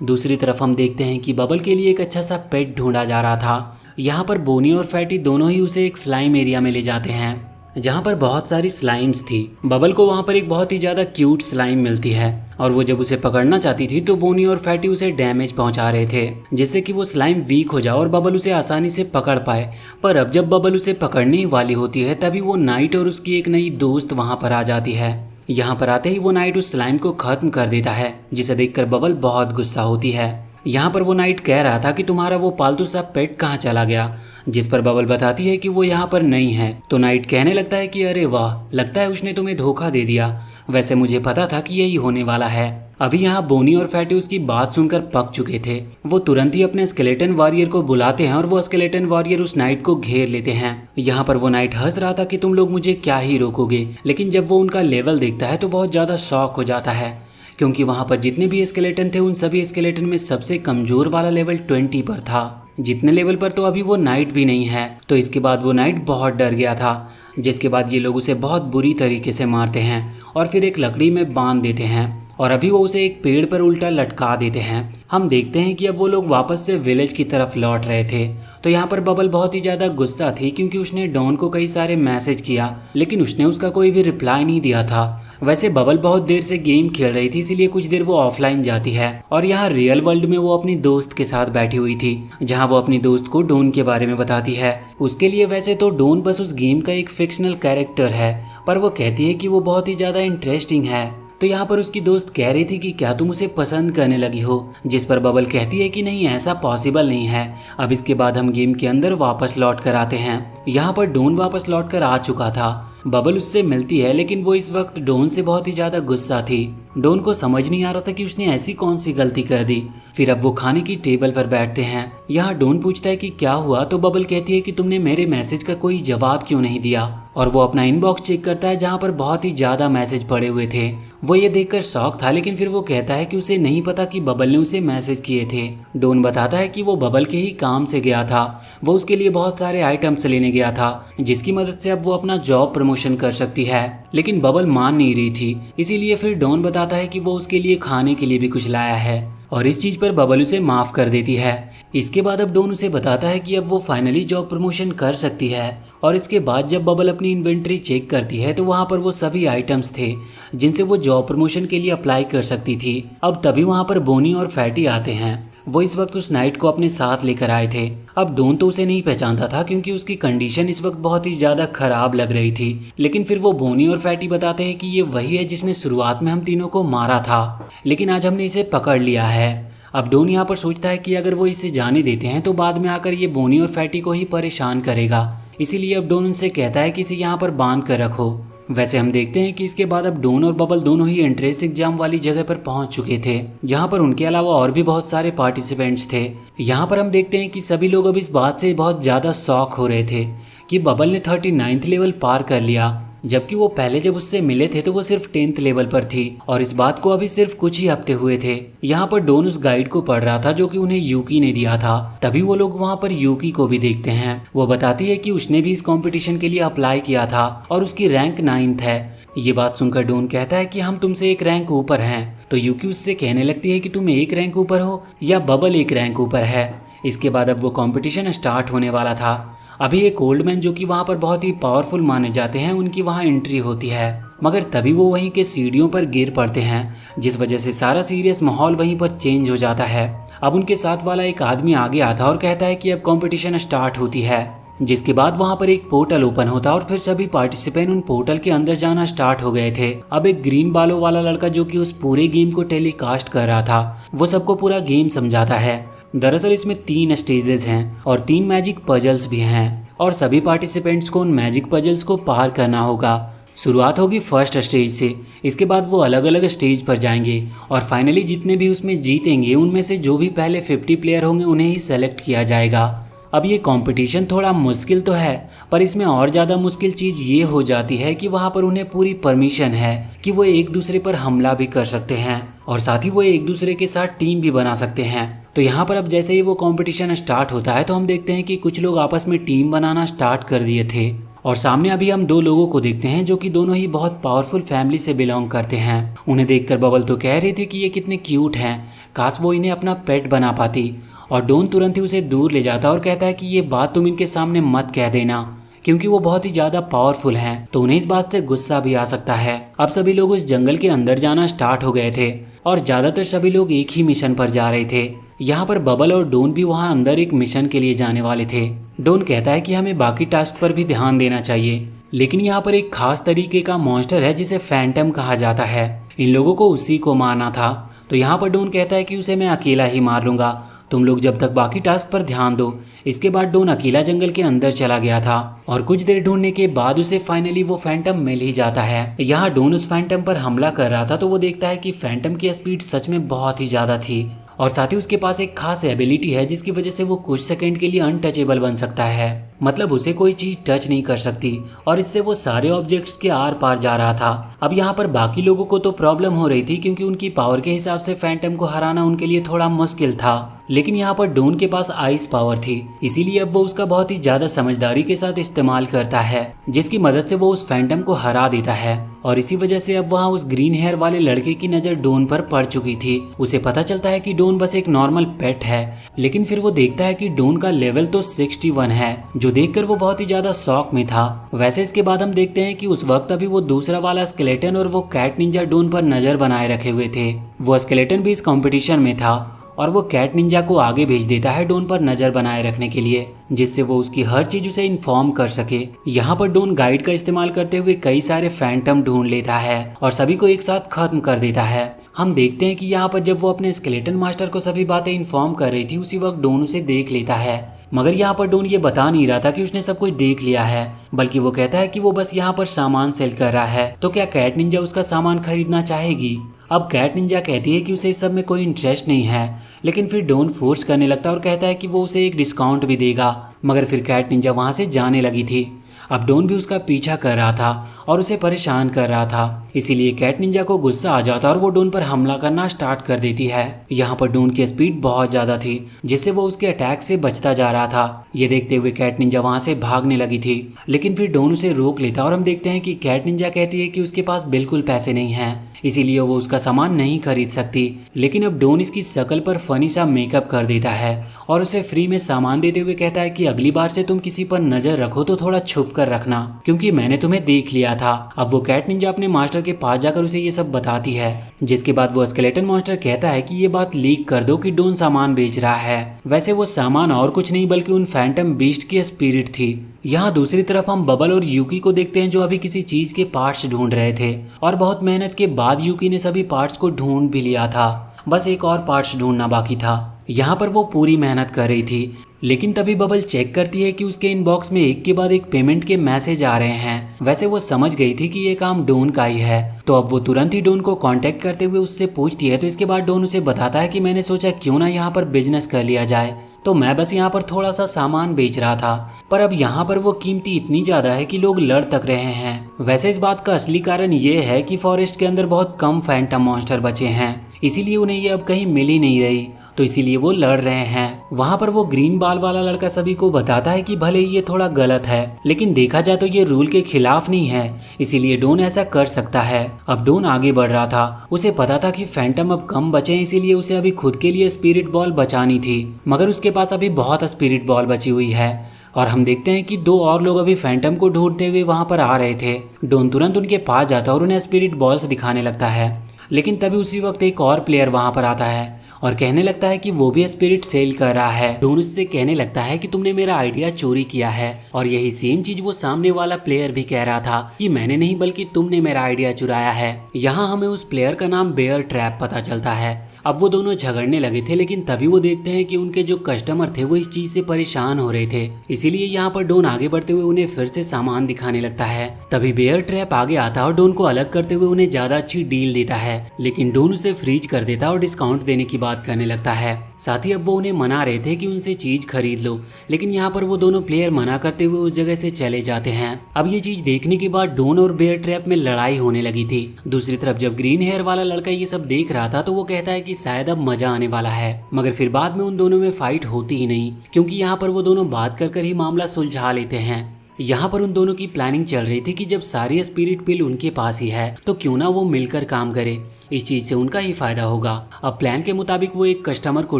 दूसरी तरफ हम देखते हैं कि बबल के लिए एक अच्छा सा पेट ढूंढा जा रहा था। यहाँ पर बोनी और फैटी दोनों ही उसे एक स्लाइम एरिया में ले जाते हैं जहाँ पर बहुत सारी स्लाइम्स थी। बबल को वहाँ पर एक बहुत ही ज़्यादा क्यूट स्लाइम मिलती है और वो जब उसे पकड़ना चाहती थी तो बोनी और फैटी उसे डैमेज पहुँचा रहे थे जिससे कि वो स्लाइम वीक हो जाए और बबल उसे आसानी से पकड़ पाए। पर अब जब बबल उसे पकड़ने वाली होती है तभी वो नाइट और उसकी एक नई दोस्त वहाँ पर आ जाती है। यहाँ पर आते ही वो नाइट उस स्लाइम को खत्म कर देता है जिसे देखकर बबल बहुत गुस्सा होती है। यहाँ पर वो नाइट कह रहा था कि तुम्हारा वो पालतू सा पेट कहाँ चला गया, जिस पर बबल बताती है कि वो यहाँ पर नहीं है। तो नाइट कहने लगता है कि अरे वाह, लगता है उसने तुम्हें धोखा दे दिया, वैसे मुझे पता था कि यही होने वाला है। अभी यहाँ बोनी और फैटी उसकी बात सुनकर पक चुके थे। वो तुरंत ही अपने स्केलेटन वॉरियर को बुलाते हैं और वो स्केलेटन वॉरियर उस नाइट को घेर लेते हैं। यहाँ पर वो नाइट हंस रहा था कि तुम लोग मुझे क्या ही रोकोगे, लेकिन जब वो उनका लेवल देखता है तो बहुत ज़्यादा शॉक हो जाता है क्योंकि वहाँ पर जितने भी स्केलेटन थे उन सभी स्केलेटन में सबसे कमजोर वाला लेवल 20 पर था। जितने लेवल पर तो अभी वो नाइट भी नहीं है। तो इसके बाद वो नाइट बहुत डर गया था, जिसके बाद ये लोग उसे बहुत बुरी तरीके से मारते हैं और फिर एक लकड़ी में बांध देते हैं और अभी वो उसे एक पेड़ पर उल्टा लटका देते हैं। हम देखते हैं कि अब वो लोग वापस से विलेज की तरफ लौट रहे थे। तो यहाँ पर बबल बहुत ही ज़्यादा गुस्सा थी क्योंकि उसने डॉन को कई सारे मैसेज किया लेकिन उसने उसका कोई भी रिप्लाई नहीं दिया था। वैसे बबल बहुत देर से गेम खेल रही थी इसीलिए कुछ देर वो ऑफलाइन जाती है और यहाँ रियल वर्ल्ड में वो अपनी दोस्त के साथ बैठी हुई थी जहाँ वो अपनी दोस्त को डॉन के बारे में बताती है। उसके लिए वैसे तो डॉन बस उस गेम का एक फिक्शनल कैरेक्टर है पर वो कहती है कि वो बहुत ही ज़्यादा इंटरेस्टिंग है। तो यहाँ पर उसकी दोस्त कह रही थी कि क्या तुम उसे पसंद करने लगी हो, जिस पर बबल कहती है कि नहीं, ऐसा पॉसिबल नहीं है। अब इसके बाद हम गेम के अंदर वापस लौट कर आते हैं। यहाँ पर डॉन वापस लौट कर आ चुका था। बबल उससे मिलती है लेकिन वो इस वक्त डॉन से बहुत ही ज्यादा गुस्सा थी। डॉन को समझ नहीं आ रहा था कि उसने ऐसी कौन सी गलती कर दी। फिर अब वो खाने की टेबल पर बैठते हैं। यहाँ डॉन पूछता है कि क्या हुआ, तो बबल कहती है कि तुमने मेरे मैसेज का कोई जवाब क्यों नहीं दिया। और वो अपना इनबॉक्स चेक करता है जहाँ पर बहुत ही ज्यादा मैसेज पड़े हुए थे। वो ये देखकर शॉक था लेकिन फिर वो कहता है कि उसे नहीं पता कि बबल ने उसे मैसेज किए थे। डॉन बताता है कि वो बबल के ही काम से गया था, वो उसके लिए बहुत सारे आइटम्स लेने गया था जिसकी मदद से अब वो अपना जॉब प्रमोशन कर सकती है। लेकिन बबल मान नहीं रही थी, इसीलिए फिर डॉन बताता है कि वो उसके लिए खाने के लिए भी कुछ लाया है और इस चीज पर बबल उसे माफ कर देती है। इसके बाद अब डॉन उसे बताता है कि अब वो फाइनली जॉब प्रमोशन कर सकती है। और इसके बाद जब बबल अपनी इन्वेंट्री चेक करती है तो वहाँ पर वो सभी आइटम्स थे जिनसे वो जॉब प्रमोशन के लिए अप्लाई कर सकती थी। अब तभी वहाँ पर बोनी और फैटी आते हैं। वो इस वक्त उस नाइट को अपने साथ लेकर आए थे। अब डॉन तो उसे नहीं पहचानता था क्योंकि उसकी कंडीशन इस वक्त बहुत ही ज्यादा खराब लग रही थी। लेकिन फिर वो बोनी और फैटी बताते हैं कि ये वही है जिसने शुरुआत में हम तीनों को मारा था, लेकिन आज हमने इसे पकड़ लिया है। अब डॉन यहाँ पर सोचता है कि अगर वो इसे जाने देते हैं तो बाद में आकर ये बोनी और फैटी को ही परेशान करेगा, इसीलिए अब डॉन उनसे कहता है कि इसे यहाँ पर बांध कर रखो। वैसे हम देखते हैं कि इसके बाद अब डॉन और बबल दोनों ही एंट्रेंस एग्जाम वाली जगह पर पहुंच चुके थे जहां पर उनके अलावा और भी बहुत सारे पार्टिसिपेंट्स थे। यहां पर हम देखते हैं कि सभी लोग अब इस बात से बहुत ज़्यादा शॉक हो रहे थे कि बबल ने 39th लेवल पार कर लिया, जबकि वो पहले जब उससे मिले थे तो वो सिर्फ 10th लेवल पर थी और इस बात को अभी सिर्फ कुछ ही हफ्ते हुए थे। यहाँ पर डॉन उस गाइड को पढ़ रहा था जो कि उन्हें यूकी ने दिया था। तभी वो लोग वहाँ पर यूकी को भी देखते हैं। वो बताती है कि उसने भी इस कंपटीशन के लिए अप्लाई किया था और उसकी रैंक 9th है। ये बात सुनकर डॉन कहता है कि हम तुमसे एक रैंक ऊपर हैं। तो यूकी उससे कहने लगती है कि तुम एक रैंक ऊपर हो या बबल एक रैंक ऊपर है। इसके बाद अब वो कंपटीशन स्टार्ट होने वाला था। अभी एक ओल्ड मैन जो कि वहाँ पर बहुत ही पावरफुल माने जाते हैं उनकी वहाँ एंट्री होती है, मगर तभी वो वहीं के सीढ़ियों पर गिर पड़ते हैं जिस वजह से सारा सीरियस माहौल वहीं पर चेंज हो जाता है। अब उनके साथ वाला एक आदमी आगे आता है और कहता है कि अब कंपटीशन स्टार्ट होती है, जिसके बाद वहाँ पर एक पोर्टल ओपन होता है और फिर सभी पार्टिसिपेंट उन पोर्टल के अंदर जाना स्टार्ट हो गए थे। अब एक ग्रीन बालों वाला लड़का जो कि उस पूरे गेम को टेलीकास्ट कर रहा था वो सबको पूरा गेम समझाता है। दरअसल इसमें 3 स्टेजेस हैं और 3 मैजिक पजल्स भी हैं और सभी पार्टिसिपेंट्स को उन मैजिक पजल्स को पार करना होगा। शुरुआत होगी फर्स्ट स्टेज से, इसके बाद वो अलग अलग स्टेज पर जाएंगे और फाइनली जितने भी उसमें जीतेंगे उनमें से जो भी पहले 50 प्लेयर होंगे उन्हें ही सेलेक्ट किया जाएगा। अब ये कंपटीशन थोड़ा मुश्किल तो है पर इसमें और ज़्यादा मुश्किल चीज़ ये हो जाती है कि वहाँ पर उन्हें पूरी परमिशन है कि वो एक दूसरे पर हमला भी कर सकते हैं और साथ ही वो एक दूसरे के साथ टीम भी बना सकते हैं। तो यहाँ पर अब जैसे ही वो कंपटीशन स्टार्ट होता है तो हम देखते हैं कि कुछ लोग आपस में टीम बनाना स्टार्ट कर दिए थे और सामने अभी हम 2 लोगों को देखते हैं जो कि दोनों ही बहुत पावरफुल फैमिली से बिलोंग करते हैं। उन्हें देखकर बबल तो कह रही थी कि ये कितने क्यूट हैं, काश वो इन्हें अपना पेट बना पाती। और डोन तुरंत ही उसे दूर ले जाता है और कहता है कि ये बात तुम इनके सामने मत कह देना, क्योंकि वो बहुत ही ज्यादा पावरफुल हैं, तो उन्हें इस बात से गुस्सा भी आ सकता है। अब सभी लोग उस जंगल के अंदर जाना स्टार्ट हो गए थे और ज्यादातर सभी लोग एक ही मिशन पर जा रहे थे। यहाँ पर बबल और डोन भी वहाँ अंदर एक मिशन के लिए जाने वाले थे। डोन कहता है कि हमें बाकी टास्क पर भी ध्यान देना चाहिए, लेकिन यहाँ पर एक खास तरीके का मॉन्स्टर है जिसे फैंटम कहा जाता है। इन लोगों को उसी को मारना था। तो यहाँ पर डोन कहता है कि उसे मैं अकेला ही मार लूंगा, तुम लोग जब तक बाकी टास्क पर ध्यान दो। इसके बाद डोन अकेला जंगल के अंदर चला गया था और कुछ देर ढूंढने के बाद उसे फाइनली वो फैंटम मिल ही जाता है। यहाँ डोन उस फैंटम पर हमला कर रहा था तो वो देखता है कि फैंटम की स्पीड सच में बहुत ही ज्यादा थी और साथ ही उसके पास एक खास एबिलिटी है जिसकी वजह से वो कुछ सेकंड के लिए अनटचेबल बन सकता है। मतलब उसे कोई चीज टच नहीं कर सकती और इससे वो सारे ऑब्जेक्ट्स के आर पार जा रहा था। अब यहाँ पर बाकी लोगों को तो प्रॉब्लम हो रही थी क्योंकि उनकी पावर के हिसाब से फैंटम को हराना उनके लिए थोड़ा मुश्किल था, लेकिन यहाँ पर डोन के पास आइस पावर थी, इसीलिए अब वो उसका बहुत ही ज्यादा समझदारी के साथ इस्तेमाल करता है, जिसकी मदद से वो उस फैंटम को हरा देता है। और इसी वजह से अब वहाँ उस ग्रीन हेयर वाले लड़के की नजर डोन पर पड़ चुकी थी। उसे पता चलता है कि डोन बस एक नॉर्मल पेट है, लेकिन फिर वो देखता है कि डोन का लेवल तो 61 है, जो देखकर वो बहुत ही ज्यादा शॉक में था। वैसे इसके बाद हम देखते हैं कि उस वक्त अभी वो दूसरा वाला स्केलेटन और वो कैट निंजा डोन पर नजर बनाए रखे हुए थे। वो स्केलेटन भी इस कंपटीशन में था और वो कैट निंजा को आगे भेज देता है डोन पर नजर बनाए रखने के लिए, जिससे वो उसकी हर चीज उसे इन्फॉर्म कर सके। यहाँ पर डोन गाइड का इस्तेमाल करते हुए कई सारे फैंटम ढूंढ लेता है और सभी को एक साथ खत्म कर देता है। हम देखते हैं कि यहाँ पर जब वो अपने स्केलेटन मास्टर को सभी बातें इन्फॉर्म कर रही थी उसी वक्त डोन उसे देख लेता है, मगर यहाँ पर डोन ये बता नहीं रहा था कि उसने सब कुछ देख लिया है, बल्कि वो कहता है कि वो बस यहाँ पर सामान सेल कर रहा है। तो क्या कैट निंजा उसका सामान खरीदना चाहेगी? अब कैट निंजा कहती है कि उसे इस सब में कोई इंटरेस्ट नहीं है, लेकिन फिर डोन फोर्स करने लगता है और कहता है कि वो उसे एक डिस्काउंट भी देगा, मगर फिर कैट निंजा वहाँ से जाने लगी थी। अब डोन भी उसका पीछा कर रहा था और उसे परेशान कर रहा था, इसीलिए कैट निंजा को गुस्सा आ जाता और वो डोन पर हमला करना स्टार्ट कर देती है। यहाँ पर डोन की स्पीड बहुत ज्यादा थी, जिससे वो उसके अटैक से बचता जा रहा था। ये देखते हुए कैट निंजा वहाँ से भागने लगी थी, लेकिन फिर डोन उसे रोक लेता और हम देखते हैं कि कैट निंजा कहती है कि उसके पास बिल्कुल पैसे नहीं हैं, इसीलिए वो उसका सामान नहीं खरीद सकती। लेकिन अब डोन इसकी शक्ल पर फनी सा मेकअप कर देता है और उसे फ्री में सामान देते हुए कहता है कि अगली बार से तुम किसी पर नजर रखो तो थोड़ा छुप कर रखना, क्योंकि मैंने तुम्हें देख लिया था। अब वो कैट निंजा अपने मास्टर के पास जाकर उसे ये सब बताती है, जिसके बाद वो स्केलेटन मास्टर कहता है कि ये बात लीक कर दो कि डोन सामान बेच रहा है। वैसे वो सामान और कुछ नहीं बल्कि उन फैंटम बीस्ट की स्पिरिट थी। यहाँ दूसरी तरफ हम बबल और यूकी को देखते हैं जो अभी किसी चीज के पार्ट्स ढूंढ रहे थे और बहुत मेहनत के बाद यूकी ने सभी पार्ट्स को ढूंढ भी लिया था, बस एक और पार्ट्स ढूंढना बाकी था। यहाँ पर वो पूरी मेहनत कर रही थी, लेकिन तभी बबल चेक करती है कि उसके इनबॉक्स में एक के बाद एक पेमेंट के मैसेज आ रहे हैं। वैसे वो समझ गई थी कि ये काम डोन का ही है, तो अब वो तुरंत ही डोन को कांटेक्ट करते हुए उससे पूछती है। तो इसके बाद डोन उसे बताता है कि मैंने सोचा क्यों ना यहाँ पर बिजनेस कर लिया जाए, तो मैं बस यहाँ पर थोड़ा सा सामान बेच रहा था, पर अब यहाँ पर वो कीमती इतनी ज्यादा है कि लोग लड़ तक रहे हैं। वैसे इस बात का असली कारण ये है कि फॉरेस्ट के अंदर बहुत कम फैंटम मॉन्स्टर बचे हैं, इसीलिए उन्हें ये अब कहीं मिल ही नहीं रही, तो इसीलिए वो लड़ रहे हैं। वहाँ पर वो ग्रीन बाल वाला लड़का सभी को बताता है कि भले ये थोड़ा गलत है, लेकिन देखा जाए तो ये रूल के खिलाफ नहीं है, इसीलिए डोन ऐसा कर सकता है। अब डोन आगे बढ़ रहा था, उसे पता था कि फैंटम अब कम बचे हैं, इसीलिए उसे अभी खुद के लिए स्पिरिट बॉल बचानी थी, मगर उसके पास अभी बहुत स्पिरिट बॉल बची हुई है। और हम देखते हैं कि दो और लोग अभी फैंटम को ढूंढते हुए वहाँ पर आ रहे थे। डोन तुरंत उनके पास जाता है और उन्हें स्पिरिट बॉल्स दिखाने लगता है, लेकिन तभी उसी वक्त एक और प्लेयर वहाँ पर आता है और कहने लगता है कि वो भी स्पिरिट सेल कर रहा है। डोन उससे कहने लगता है कि तुमने मेरा आइडिया चोरी किया है, और यही सेम चीज वो सामने वाला प्लेयर भी कह रहा था कि मैंने नहीं बल्कि तुमने मेरा आइडिया चुराया है। यहाँ हमें उस प्लेयर का नाम बेयर ट्रैप पता चलता है। अब वो दोनों झगड़ने लगे थे, लेकिन तभी वो देखते हैं कि उनके जो कस्टमर थे वो इस चीज से परेशान हो रहे थे, इसीलिए यहाँ पर डोन आगे बढ़ते हुए उन्हें फिर से सामान दिखाने लगता है। तभी बेयर ट्रैप आगे आता है और डोन को अलग करते हुए उन्हें ज्यादा अच्छी डील देता है, लेकिन डोन उसे फ्रीज कर देता है और डिस्काउंट देने की बात करने लगता है। साथ ही अब वो उन्हें मना रहे थे कि उनसे चीज खरीद लो, लेकिन यहाँ पर वो दोनों प्लेयर मना करते हुए उस जगह से चले जाते हैं। अब ये चीज देखने के बाद डोन और बेयर ट्रैप में लड़ाई होने लगी थी। दूसरी तरफ जब ग्रीन हेयर वाला लड़का ये सब देख रहा था तो वो कहता है कि शायद अब मजा आने वाला है, मगर फिर बाद में उन दोनों में फाइट होती ही नहीं, क्योंकि यहाँ पर वो दोनों बात कर कर ही मामला सुलझा लेते हैं। यहाँ पर उन दोनों की प्लानिंग चल रही थी कि जब सारी स्पिरिट पिल उनके पास ही है तो क्यों ना वो मिलकर काम करे, इस चीज से उनका ही फायदा होगा। अब प्लान के मुताबिक वो एक कस्टमर को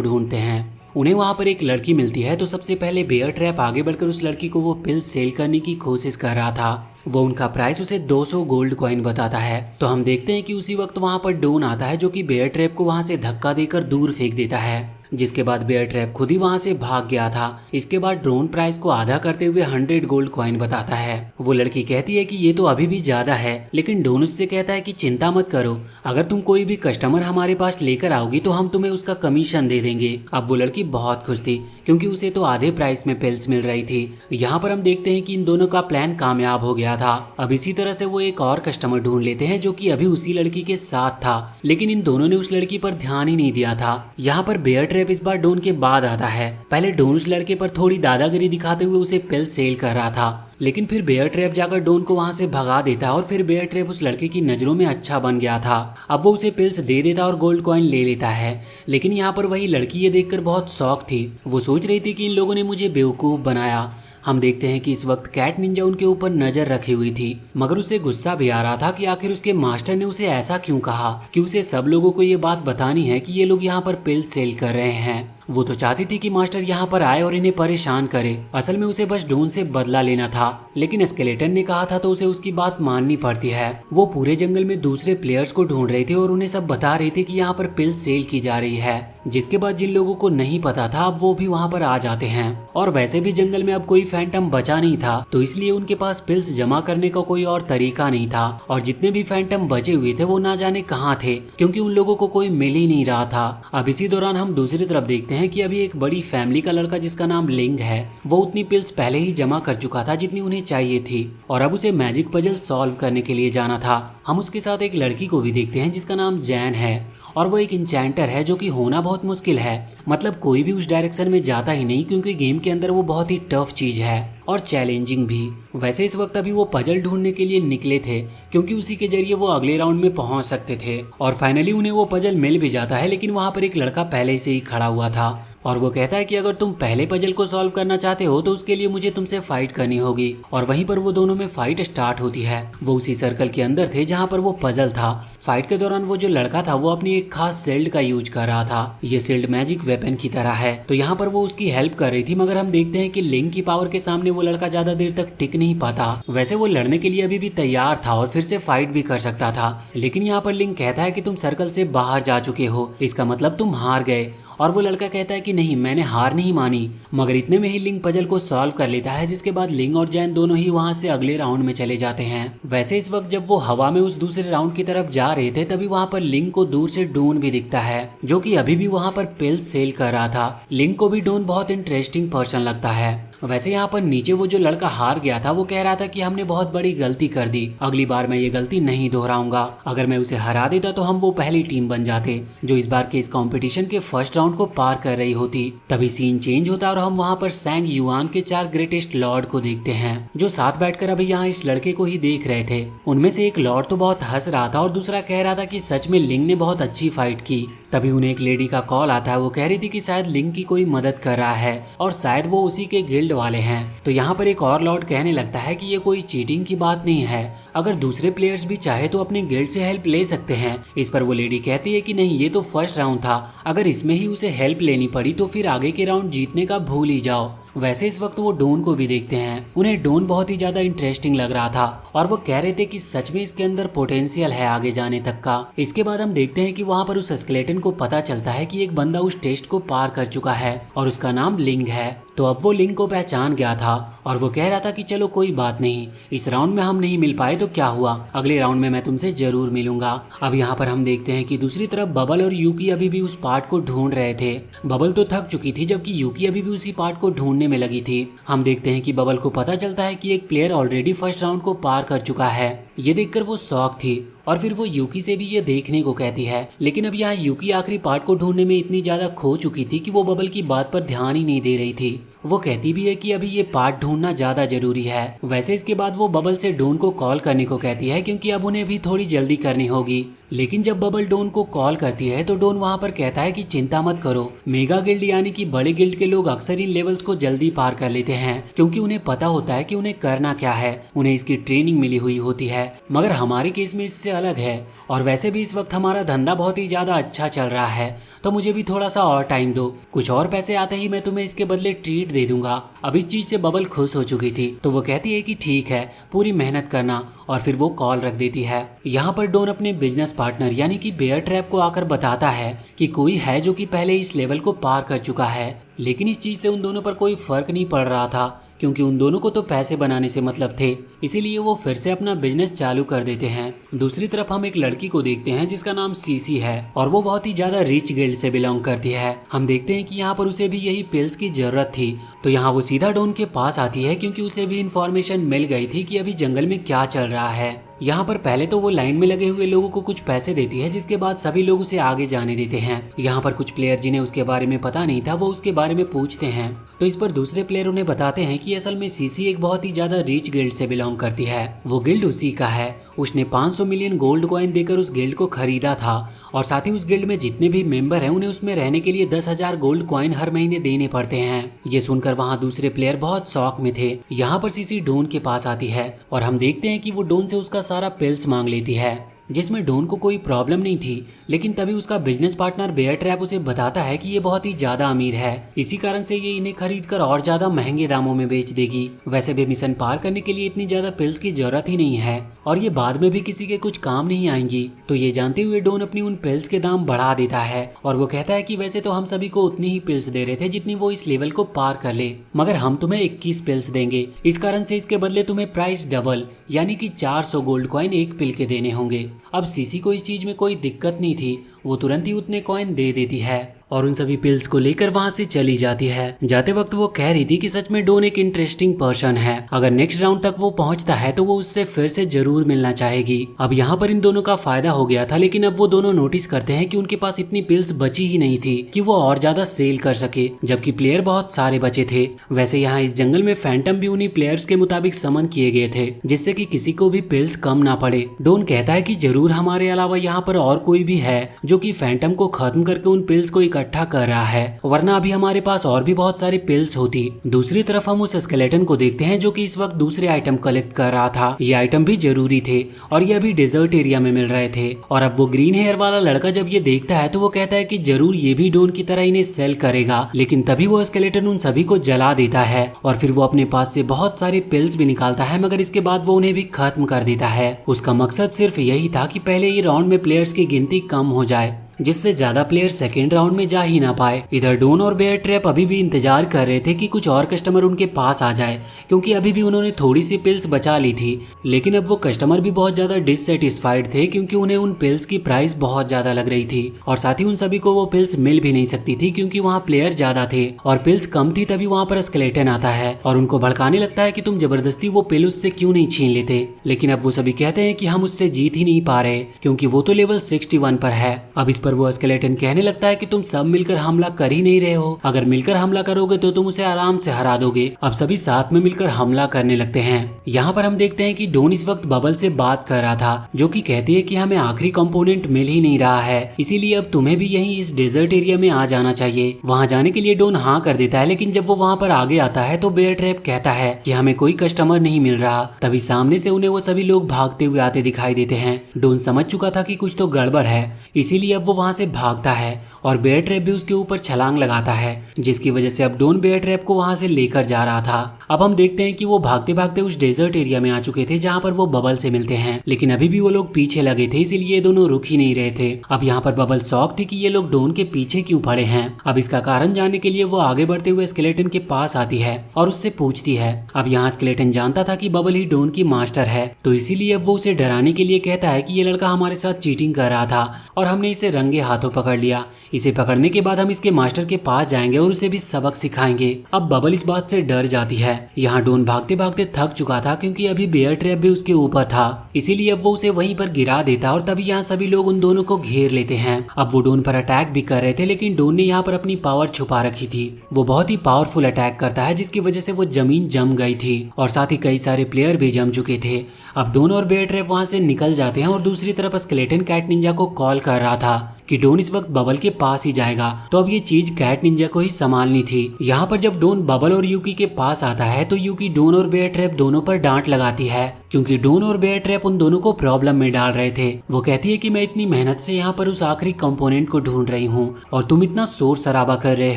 ढूंढते हैं उन्हें वहाँ पर एक लड़की मिलती है। तो सबसे पहले बेयर ट्रैप आगे बढ़कर उस लड़की को वो पिल सेल करने की कोशिश कर रहा था। वो उनका प्राइस उसे 200 गोल्ड कॉइन बताता है। तो हम देखते हैं कि उसी वक्त वहाँ पर डोन आता है जो कि बेयर ट्रैप को वहाँ से धक्का देकर दूर फेंक देता है, जिसके बाद बेयर ट्रैप खुद ही वहां से भाग गया था। इसके बाद ड्रोन प्राइस को आधा करते हुए 100 गोल्ड कॉइन बताता है। वो लड़की कहती है कि ये तो अभी भी ज्यादा है, लेकिन डोन उससे कहता है कि चिंता मत करो, अगर तुम कोई भी कस्टमर हमारे पास लेकर आओगी तो हम तुम्हें उसका कमीशन दे देंगे। अब वो लड़की बहुत खुश थी क्योंकि उसे तो आधे प्राइस में पिल्स मिल रही थी। यहाँ पर हम देखते हैं कि इन दोनों का प्लान कामयाब हो गया था। अब इसी तरह से वो एक और कस्टमर ढूंढ लेते हैं जो कि अभी उसी लड़की के साथ था, लेकिन इन दोनों ने उस लड़की पर ध्यान ही नहीं दिया था। यहाँ पर बेयर ट्रैप इस बार डोन के बाद आता है। पहले डोन उस लड़के पर थोड़ी दादागिरी दिखाते हुए उसे पिल सेल कर रहा था, लेकिन फिर बेयर ट्रैप जाकर डोन को वहां से भगा देता है और फिर बेयर ट्रैप उस लड़के की नजरों में अच्छा बन गया था। अब वो उसे पिल्स दे देता और गोल्ड कॉइन ले लेता है। लेकिन यहाँ पर वही लड़की ये देखकर बहुत शॉक थी। वो सोच रही थी कि इन लोगों ने मुझे बेवकूफ बनाया। हम देखते हैं कि इस वक्त कैट निंजा उनके ऊपर नजर रखी हुई थी, मगर उसे गुस्सा भी आ रहा था कि आखिर उसके मास्टर ने उसे ऐसा क्यों कहा कि उसे सब लोगों को ये बात बतानी है कि ये लोग यहाँ पर पिल सेल कर रहे हैं। वो तो चाहती थी कि मास्टर यहाँ पर आए और इन्हें परेशान करे। असल में उसे बस डोन से बदला लेना था, लेकिन स्केलेटन ने कहा था तो उसे उसकी बात माननी पड़ती है। वो पूरे जंगल में दूसरे प्लेयर्स को ढूंढ रहे थे और उन्हें सब बता रहे थे कि यहाँ पर पिल सेल की जा रही है, जिसके बाद जिन लोगों को नहीं पता था अब वो भी वहाँ पर आ जाते हैं। और वैसे भी जंगल में अब कोई फैंटम बचा नहीं था, तो इसलिए उनके पास पिल्स जमा करने का कोई और तरीका नहीं था। और जितने भी फैंटम बचे हुए थे वो ना जाने कहाँ थे, क्योंकि उन लोगों को कोई मिल ही नहीं रहा था। अब इसी दौरान हम दूसरी तरफ देखते हैं कि अभी एक बड़ी फैमिली का लड़का जिसका नाम लिंग है, वो उतनी पिल्स पहले ही जमा कर चुका था जितनी उन्हें चाहिए थी, और अब उसे मैजिक पजल सॉल्व करने के लिए जाना था। हम उसके साथ एक लड़की को भी देखते हैं जिसका नाम जैन है, और वो एक इंचेंटर है जो कि होना बहुत मुश्किल है। मतलब कोई भी उस डायरेक्शन में जाता ही नहीं, क्योंकि गेम के अंदर वो बहुत ही टफ चीज है और चैलेंजिंग भी। वैसे इस वक्त अभी वो पजल ढूंढने के लिए निकले थे, क्योंकि उसी के जरिए वो अगले राउंड में पहुंच सकते थे। और फाइनली उन्हें वो पजल मिल भी जाता है, लेकिन वहां पर एक लड़का पहले से ही खड़ा हुआ था और वो कहता है कि अगर तुम पहले पजल को सॉल्व करना चाहते हो तो उसके लिए मुझे तुमसे फाइट करनी होगी। और वहीं पर वो दोनों में फाइट स्टार्ट होती है। वो उसी सर्कल के अंदर थे जहाँ पर वो पजल था। फाइट के दौरान वो जो लड़का था वो अपनी एक खास शील्ड का यूज कर रहा था। ये शील्ड मैजिक वेपन की तरह है, तो यहाँ पर वो उसकी हेल्प कर रही थी, मगर हम देखते हैं कि लिंग की पावर के सामने वो लड़का ज्यादा देर तक टिक नहीं पाता। वैसे वो लड़ने के लिए अभी भी तैयार था और फिर से फाइट भी कर सकता था, लेकिन यहाँ पर लिंग कहता है कि तुम सर्कल से बाहर जा चुके हो, इसका मतलब तुम हार गए। और वो लड़का कहता है कि नहीं, मैंने हार नहीं मानी। मगर इतने में ही लिंग पजल को सॉल्व कर लेता है, जिसके बाद लिंग और जैन दोनों ही वहां से अगले राउंड में चले जाते हैं। वैसे इस वक्त जब वो हवा में उस दूसरे राउंड की तरफ जा रहे थे तभी वहां पर लिंग को दूर से डोन भी दिखता है, जो कि अभी भी वहां पर पिल्स सेल कर रहा था। लिंग को भी डोन बहुत इंटरेस्टिंग पर्सन लगता है। वैसे यहाँ पर नीचे वो जो लड़का हार गया था वो कह रहा था कि हमने बहुत बड़ी गलती कर दी, अगली बार मैं ये गलती नहीं दोहराऊंगा। अगर मैं उसे हरा देता तो हम वो पहली टीम बन जाते जो इस बार के इस कंपटीशन के फर्स्ट राउंड को पार कर रही होती। तभी सीन चेंज होता और हम वहाँ पर सैंग युआन के 4 ग्रेटेस्ट लॉर्ड को देखते हैं, जो साथ बैठकर अभी यहाँ इस लड़के को ही देख रहे थे। उनमें से एक लॉर्ड तो बहुत हंस रहा था और दूसरा कह रहा था कि सच में लिंग ने बहुत अच्छी फाइट की। तभी उन्हें एक लेडी का कॉल आता है। वो कह रही थी कि शायद लिंग की कोई मदद कर रहा है और शायद वो उसी के गिल्ड वाले हैं। तो यहाँ पर एक और लॉर्ड कहने लगता है कि ये कोई चीटिंग की बात नहीं है, अगर दूसरे प्लेयर्स भी चाहे तो अपने गिल्ड से हेल्प ले सकते हैं। इस पर वो लेडी कहती है कि नहीं, ये तो फर्स्ट राउंड था, अगर इसमें ही उसे हेल्प लेनी पड़ी तो फिर आगे के राउंड जीतने का भूल ही जाओ। वैसे इस वक्त वो डोन को भी देखते हैं। उन्हें डोन बहुत ही ज्यादा इंटरेस्टिंग लग रहा था और वो कह रहे थे कि सच में इसके अंदर पोटेंशियल है आगे जाने तक का। इसके बाद हम देखते हैं कि वहाँ पर उस स्केलेटन को पता चलता है कि एक बंदा उस टेस्ट को पार कर चुका है और उसका नाम लिंग है। तो अब वो लिंग को पहचान गया था और वो कह रहा था कि चलो कोई बात नहीं, इस राउंड में हम नहीं मिल पाए तो क्या हुआ, अगले राउंड में मैं तुमसे जरूर मिलूंगा। अब यहाँ पर हम देखते हैं कि दूसरी तरफ बबल और यूकी अभी भी उस पार्ट को ढूंढ रहे थे। बबल तो थक चुकी थी, जबकि यूकी अभी भी उसी पार्ट को ढूंढने में लगी थी। हम देखते हैं कि बबल को पता चलता है कि एक प्लेयर ऑलरेडी फर्स्ट राउंड को पार कर चुका है। ये देखकर वो शॉक थी और फिर वो यूकी से भी ये देखने को कहती है, लेकिन अब यहाँ यूकी आखिरी पार्ट को ढूंढने में इतनी ज्यादा खो चुकी थी कि वो बबल की बात पर ध्यान ही नहीं दे रही थी। वो कहती भी है कि अभी ये पार्ट ढूंढना ज्यादा जरूरी है। वैसे इसके बाद वो बबल से डोन को कॉल करने को कहती है, क्योंकि अब उन्हें भी थोड़ी जल्दी करनी होगी। लेकिन जब बबल डोन को कॉल करती है तो डोन वहाँ पर कहता है कि चिंता मत करो, मेगा गिल्ड यानी कि बड़े गिल्ड के लोग अक्सर इन लेवल्स को जल्दी पार कर लेते हैं क्योंकि उन्हें पता होता है कि उन्हें करना क्या है, उन्हें इसकी ट्रेनिंग मिली हुई होती है। मगर हमारे केस में इससे अलग है, और वैसे भी इस वक्त हमारा धंधा बहुत ही ज्यादा अच्छा चल रहा है, तो मुझे भी थोड़ा सा और टाइम दो, कुछ और पैसे आते ही मैं तुम्हें इसके बदले ट्रीट दे दूंगा। अब इस चीज से बबल खुश हो चुकी थी, तो वो कहती है कि ठीक है, पूरी मेहनत करना, और फिर वो कॉल रख देती है। यहाँ पर डोन अपने बिजनेस पार्टनर यानी कि बेयर ट्रैप को आकर बताता है कि कोई है जो कि पहले इस लेवल को पार कर चुका है। लेकिन इस चीज से उन दोनों पर कोई फर्क नहीं पड़ रहा था क्योंकि उन दोनों को तो पैसे बनाने से मतलब थे, इसीलिए वो फिर से अपना बिजनेस चालू कर देते हैं। दूसरी तरफ हम एक लड़की को देखते हैं जिसका नाम सीसी है और वो बहुत ही ज्यादा रिच गिल्ड से बिलोंग करती है। हम देखते हैं कि यहाँ पर उसे भी यही पिल्स की जरूरत थी, तो यहाँ वो सीधा डोन के पास आती है क्योंकि उसे भी इंफॉर्मेशन मिल गई थी कि अभी जंगल में क्या चल रहा है। यहाँ पर पहले तो वो लाइन में लगे हुए लोगों को कुछ पैसे देती है, जिसके बाद सभी लोग उसे आगे जाने देते हैं। यहाँ पर कुछ प्लेयर जिन्हें उसके बारे में पता नहीं था वो उसके बारे में पूछते हैं, तो इस पर दूसरे प्लेयर उन्हें बताते हैं कि असल में सीसी एक बहुत ही ज्यादा रिच गिल्ड से बिलोंग करती है, वो गिल्ड उसी का है। उसने 500 मिलियन गोल्ड कॉइन देकर उस गिल्ड को खरीदा था, और साथ ही उस गिल्ड में जितने भी मेंबर हैं उन्हें उसमें रहने के लिए 10,000 गोल्ड कॉइन हर महीने देने पड़ते हैं। ये सुनकर वहाँ दूसरे प्लेयर बहुत शौक में थे। यहाँ पर सीसी डोन के पास आती है और हम देखते हैं कि वो डोन से उसका सारा पिल्स मांग लेती है, जिसमें डोन को कोई प्रॉब्लम नहीं थी। लेकिन तभी उसका बिजनेस पार्टनर बेयर ट्रैप उसे बताता है कि ये बहुत ही ज्यादा अमीर है, इसी कारण से ये इन्हें खरीद कर और ज्यादा महंगे दामों में बेच देगी। वैसे भी मिशन पार करने के लिए इतनी ज्यादा पिल्स की जरूरत ही नहीं है और ये बाद में भी किसी के कुछ काम नहीं आएंगी। तो ये जानते हुए डोन अपनी उन पिल्स के दाम बढ़ा देता है और वो कहता है कि वैसे तो हम सभी को उतनी ही पिल्स दे रहे थे जितनी वो इस लेवल को पार कर ले, मगर हम तुम्हें 21 पिल्स देंगे, इस कारण से इसके बदले तुम्हें प्राइस डबल यानी कि 400 गोल्ड कॉइन एक पिल के देने होंगे। अब सीसी को इस चीज में कोई दिक्कत नहीं थी, वो तुरंत ही उतने कॉइन दे देती है और उन सभी पिल्स को लेकर वहां से चली जाती है। जाते वक्त वो कह रही थी कि सच में डोन एक इंटरेस्टिंग पर्सन है, अगर नेक्स्ट राउंड तक वो पहुंचता है तो वो उससे फिर से जरूर मिलना चाहेगी। अब यहाँ पर इन दोनों का फायदा हो गया था, लेकिन अब वो दोनों नोटिस करते हैं कि उनके पास इतनी पिल्स बची ही नहीं थी कि वो और ज्यादा सेल कर सके, जबकि प्लेयर बहुत सारे बचे थे। वैसे यहाँ इस जंगल में फैंटम भी उन्हीं प्लेयर्स के मुताबिक समन किए गए थे, जिससे कि किसी को भी पिल्स कम ना पड़े। डोन कहता है कि जरूर हमारे अलावा यहाँ पर और कोई भी है जो कि फैंटम को खत्म करके उन पिल्स को इकट्ठा कर रहा है, वरना अभी हमारे पास और भी बहुत सारी पिल्स होती। दूसरी तरफ हम उस स्केलेटन को देखते हैं जो कि इस वक्त दूसरे आइटम कलेक्ट कर रहा था। ये आइटम भी जरूरी थे और ये अभी डेजर्ट एरिया में मिल रहे थे। और अब वो ग्रीन हेयर वाला लड़का जब ये देखता है तो वो कहता है कि जरूर ये भी डोन की तरह इन्हें सेल करेगा, लेकिन तभी वो स्केलेटन उन सभी को जला देता है और फिर वो अपने पास से बहुत सारे पिल्स भी निकालता है, मगर इसके बाद वो उन्हें भी खत्म कर देता है। उसका मकसद सिर्फ यही था कि पहले ये राउंड में प्लेयर्स की गिनती कम हो जाए, जिससे ज्यादा प्लेयर सेकेंड राउंड में जा ही ना पाए। इधर डोन और बेयर ट्रैप अभी भी इंतजार कर रहे थे कि कुछ और कस्टमर उनके पास आ जाए, क्योंकि अभी भी उन्होंने थोड़ी सी पिल्स बचा ली थी। लेकिन अब वो कस्टमर भी बहुत ज्यादा डिससेटिस्फाइड थे क्योंकि उन्हें उन पिल्स की प्राइस बहुत ज्यादा लग रही थी और साथ ही उन सभी को वो पिल्स मिल भी नहीं सकती थी क्योंकि वहाँ प्लेयर ज्यादा थे और पिल्स कम थी। तभी वहाँ पर स्केलेटन आता है और उनको भड़काने लगता है कि तुम जबरदस्ती वो पिल उससे क्यों नहीं छीन लेते। लेकिन अब वो सभी कहते हैं कि हम उससे जीत ही नहीं पा रहे क्योंकि वो तो लेवल 61 पर है। अब इस पर वो स्केलेटन कहने लगता है कि तुम सब मिलकर हमला कर ही नहीं रहे हो, अगर मिलकर हमला करोगे तो तुम उसे आराम से हरा दोगे। अब सभी साथ में मिलकर हमला करने लगते हैं। यहाँ पर हम देखते हैं कि डोन इस वक्त बबल से बात कर रहा था, जो कि कहती है कि हमें आखिरी कंपोनेंट मिल ही नहीं रहा है, इसीलिए अब तुम्हें भी यहीं इस डेजर्ट एरिया में आ जाना चाहिए। वहाँ जाने के लिए डोन हाँ कर देता है, लेकिन जब वो वहाँ पर आगे आता है तो बेयर ट्रैप कहता है कि हमें कोई कस्टमर नहीं मिल रहा। तभी सामने से उन्हें वो सभी लोग भागते हुए आते दिखाई देते हैं। डोन समझ चुका था कि कुछ तो गड़बड़ है, इसीलिए अब वो वहाँ से भागता है और बेयर ट्रैप भी उसके ऊपर छलांग लगाता है, जिसकी वजह से अब डोन बेयर ट्रैप को वहां से लेकर जा रहा था। अब हम देखते हैं कि वो भागते भागते उस डेजर्ट एरिया में आ चुके थे जहां पर वो बबल से मिलते हैं, लेकिन अभी भी वो लोग पीछे लगे थे, इसीलिए ये दोनों रुक ही नहीं रहे थे। अब यहाँ पर बबल शॉक थी कि ये लोग डोन के पीछे क्यों पड़े हैं। अब इसका कारण जानने के लिए वो आगे बढ़ते हुए स्केलेटन के पास आती है और उससे पूछती है। अब यहाँ स्केलेटन जानता था कि बबल ही डोन की मास्टर है, तो इसीलिए अब वो उसे डराने के लिए कहता है कि ये लड़का हमारे साथ चीटिंग कर रहा था और हमने इसे रंगे हाथों पकड़ लिया, इसे पकड़ने के बाद हम इसके मास्टर के पास जाएंगे और उसे भी सबक सिखाएंगे। अब बबल इस बात से डर जाती है। यहाँ डॉन भागते भागते थक चुका था क्योंकि अभी बेयर ट्रैप भी उसके ऊपर था, इसीलिए अब वो उसे वहीं पर गिरा देता और तभी यहाँ सभी लोग उन दोनों को घेर लेते हैं। अब वो डॉन पर अटैक भी कर रहे थे, लेकिन डॉन ने यहाँ पर अपनी पावर छुपा रखी थी। वो बहुत ही पावरफुल अटैक करता है जिसकी वजह से वो जमीन जम गई थी और साथ ही कई सारे प्लेयर भी जम चुके थे। अब डॉन और बेयर ट्रैप वहां से निकल जाते हैं और दूसरी तरफ स्केलेटन कैट निंजा को कॉल कर रहा था कि डॉन इस वक्त बबल के पास ही जाएगा, तो अब ये चीज कैट निंजा को ही संभालनी थी। यहाँ पर जब डॉन बबल और यूकी के पास आता है तो यूकी डॉन और बेयर ट्रैप दोनों पर डांट लगाती है क्योंकि डॉन और बेयर ट्रैप उन दोनों को प्रॉब्लम में डाल रहे थे। वो कहती है कि मैं इतनी मेहनत से यहाँ पर उस आखिरी कंपोनेंट को ढूंढ रही हूँ और तुम इतना शोर शराबा कर रहे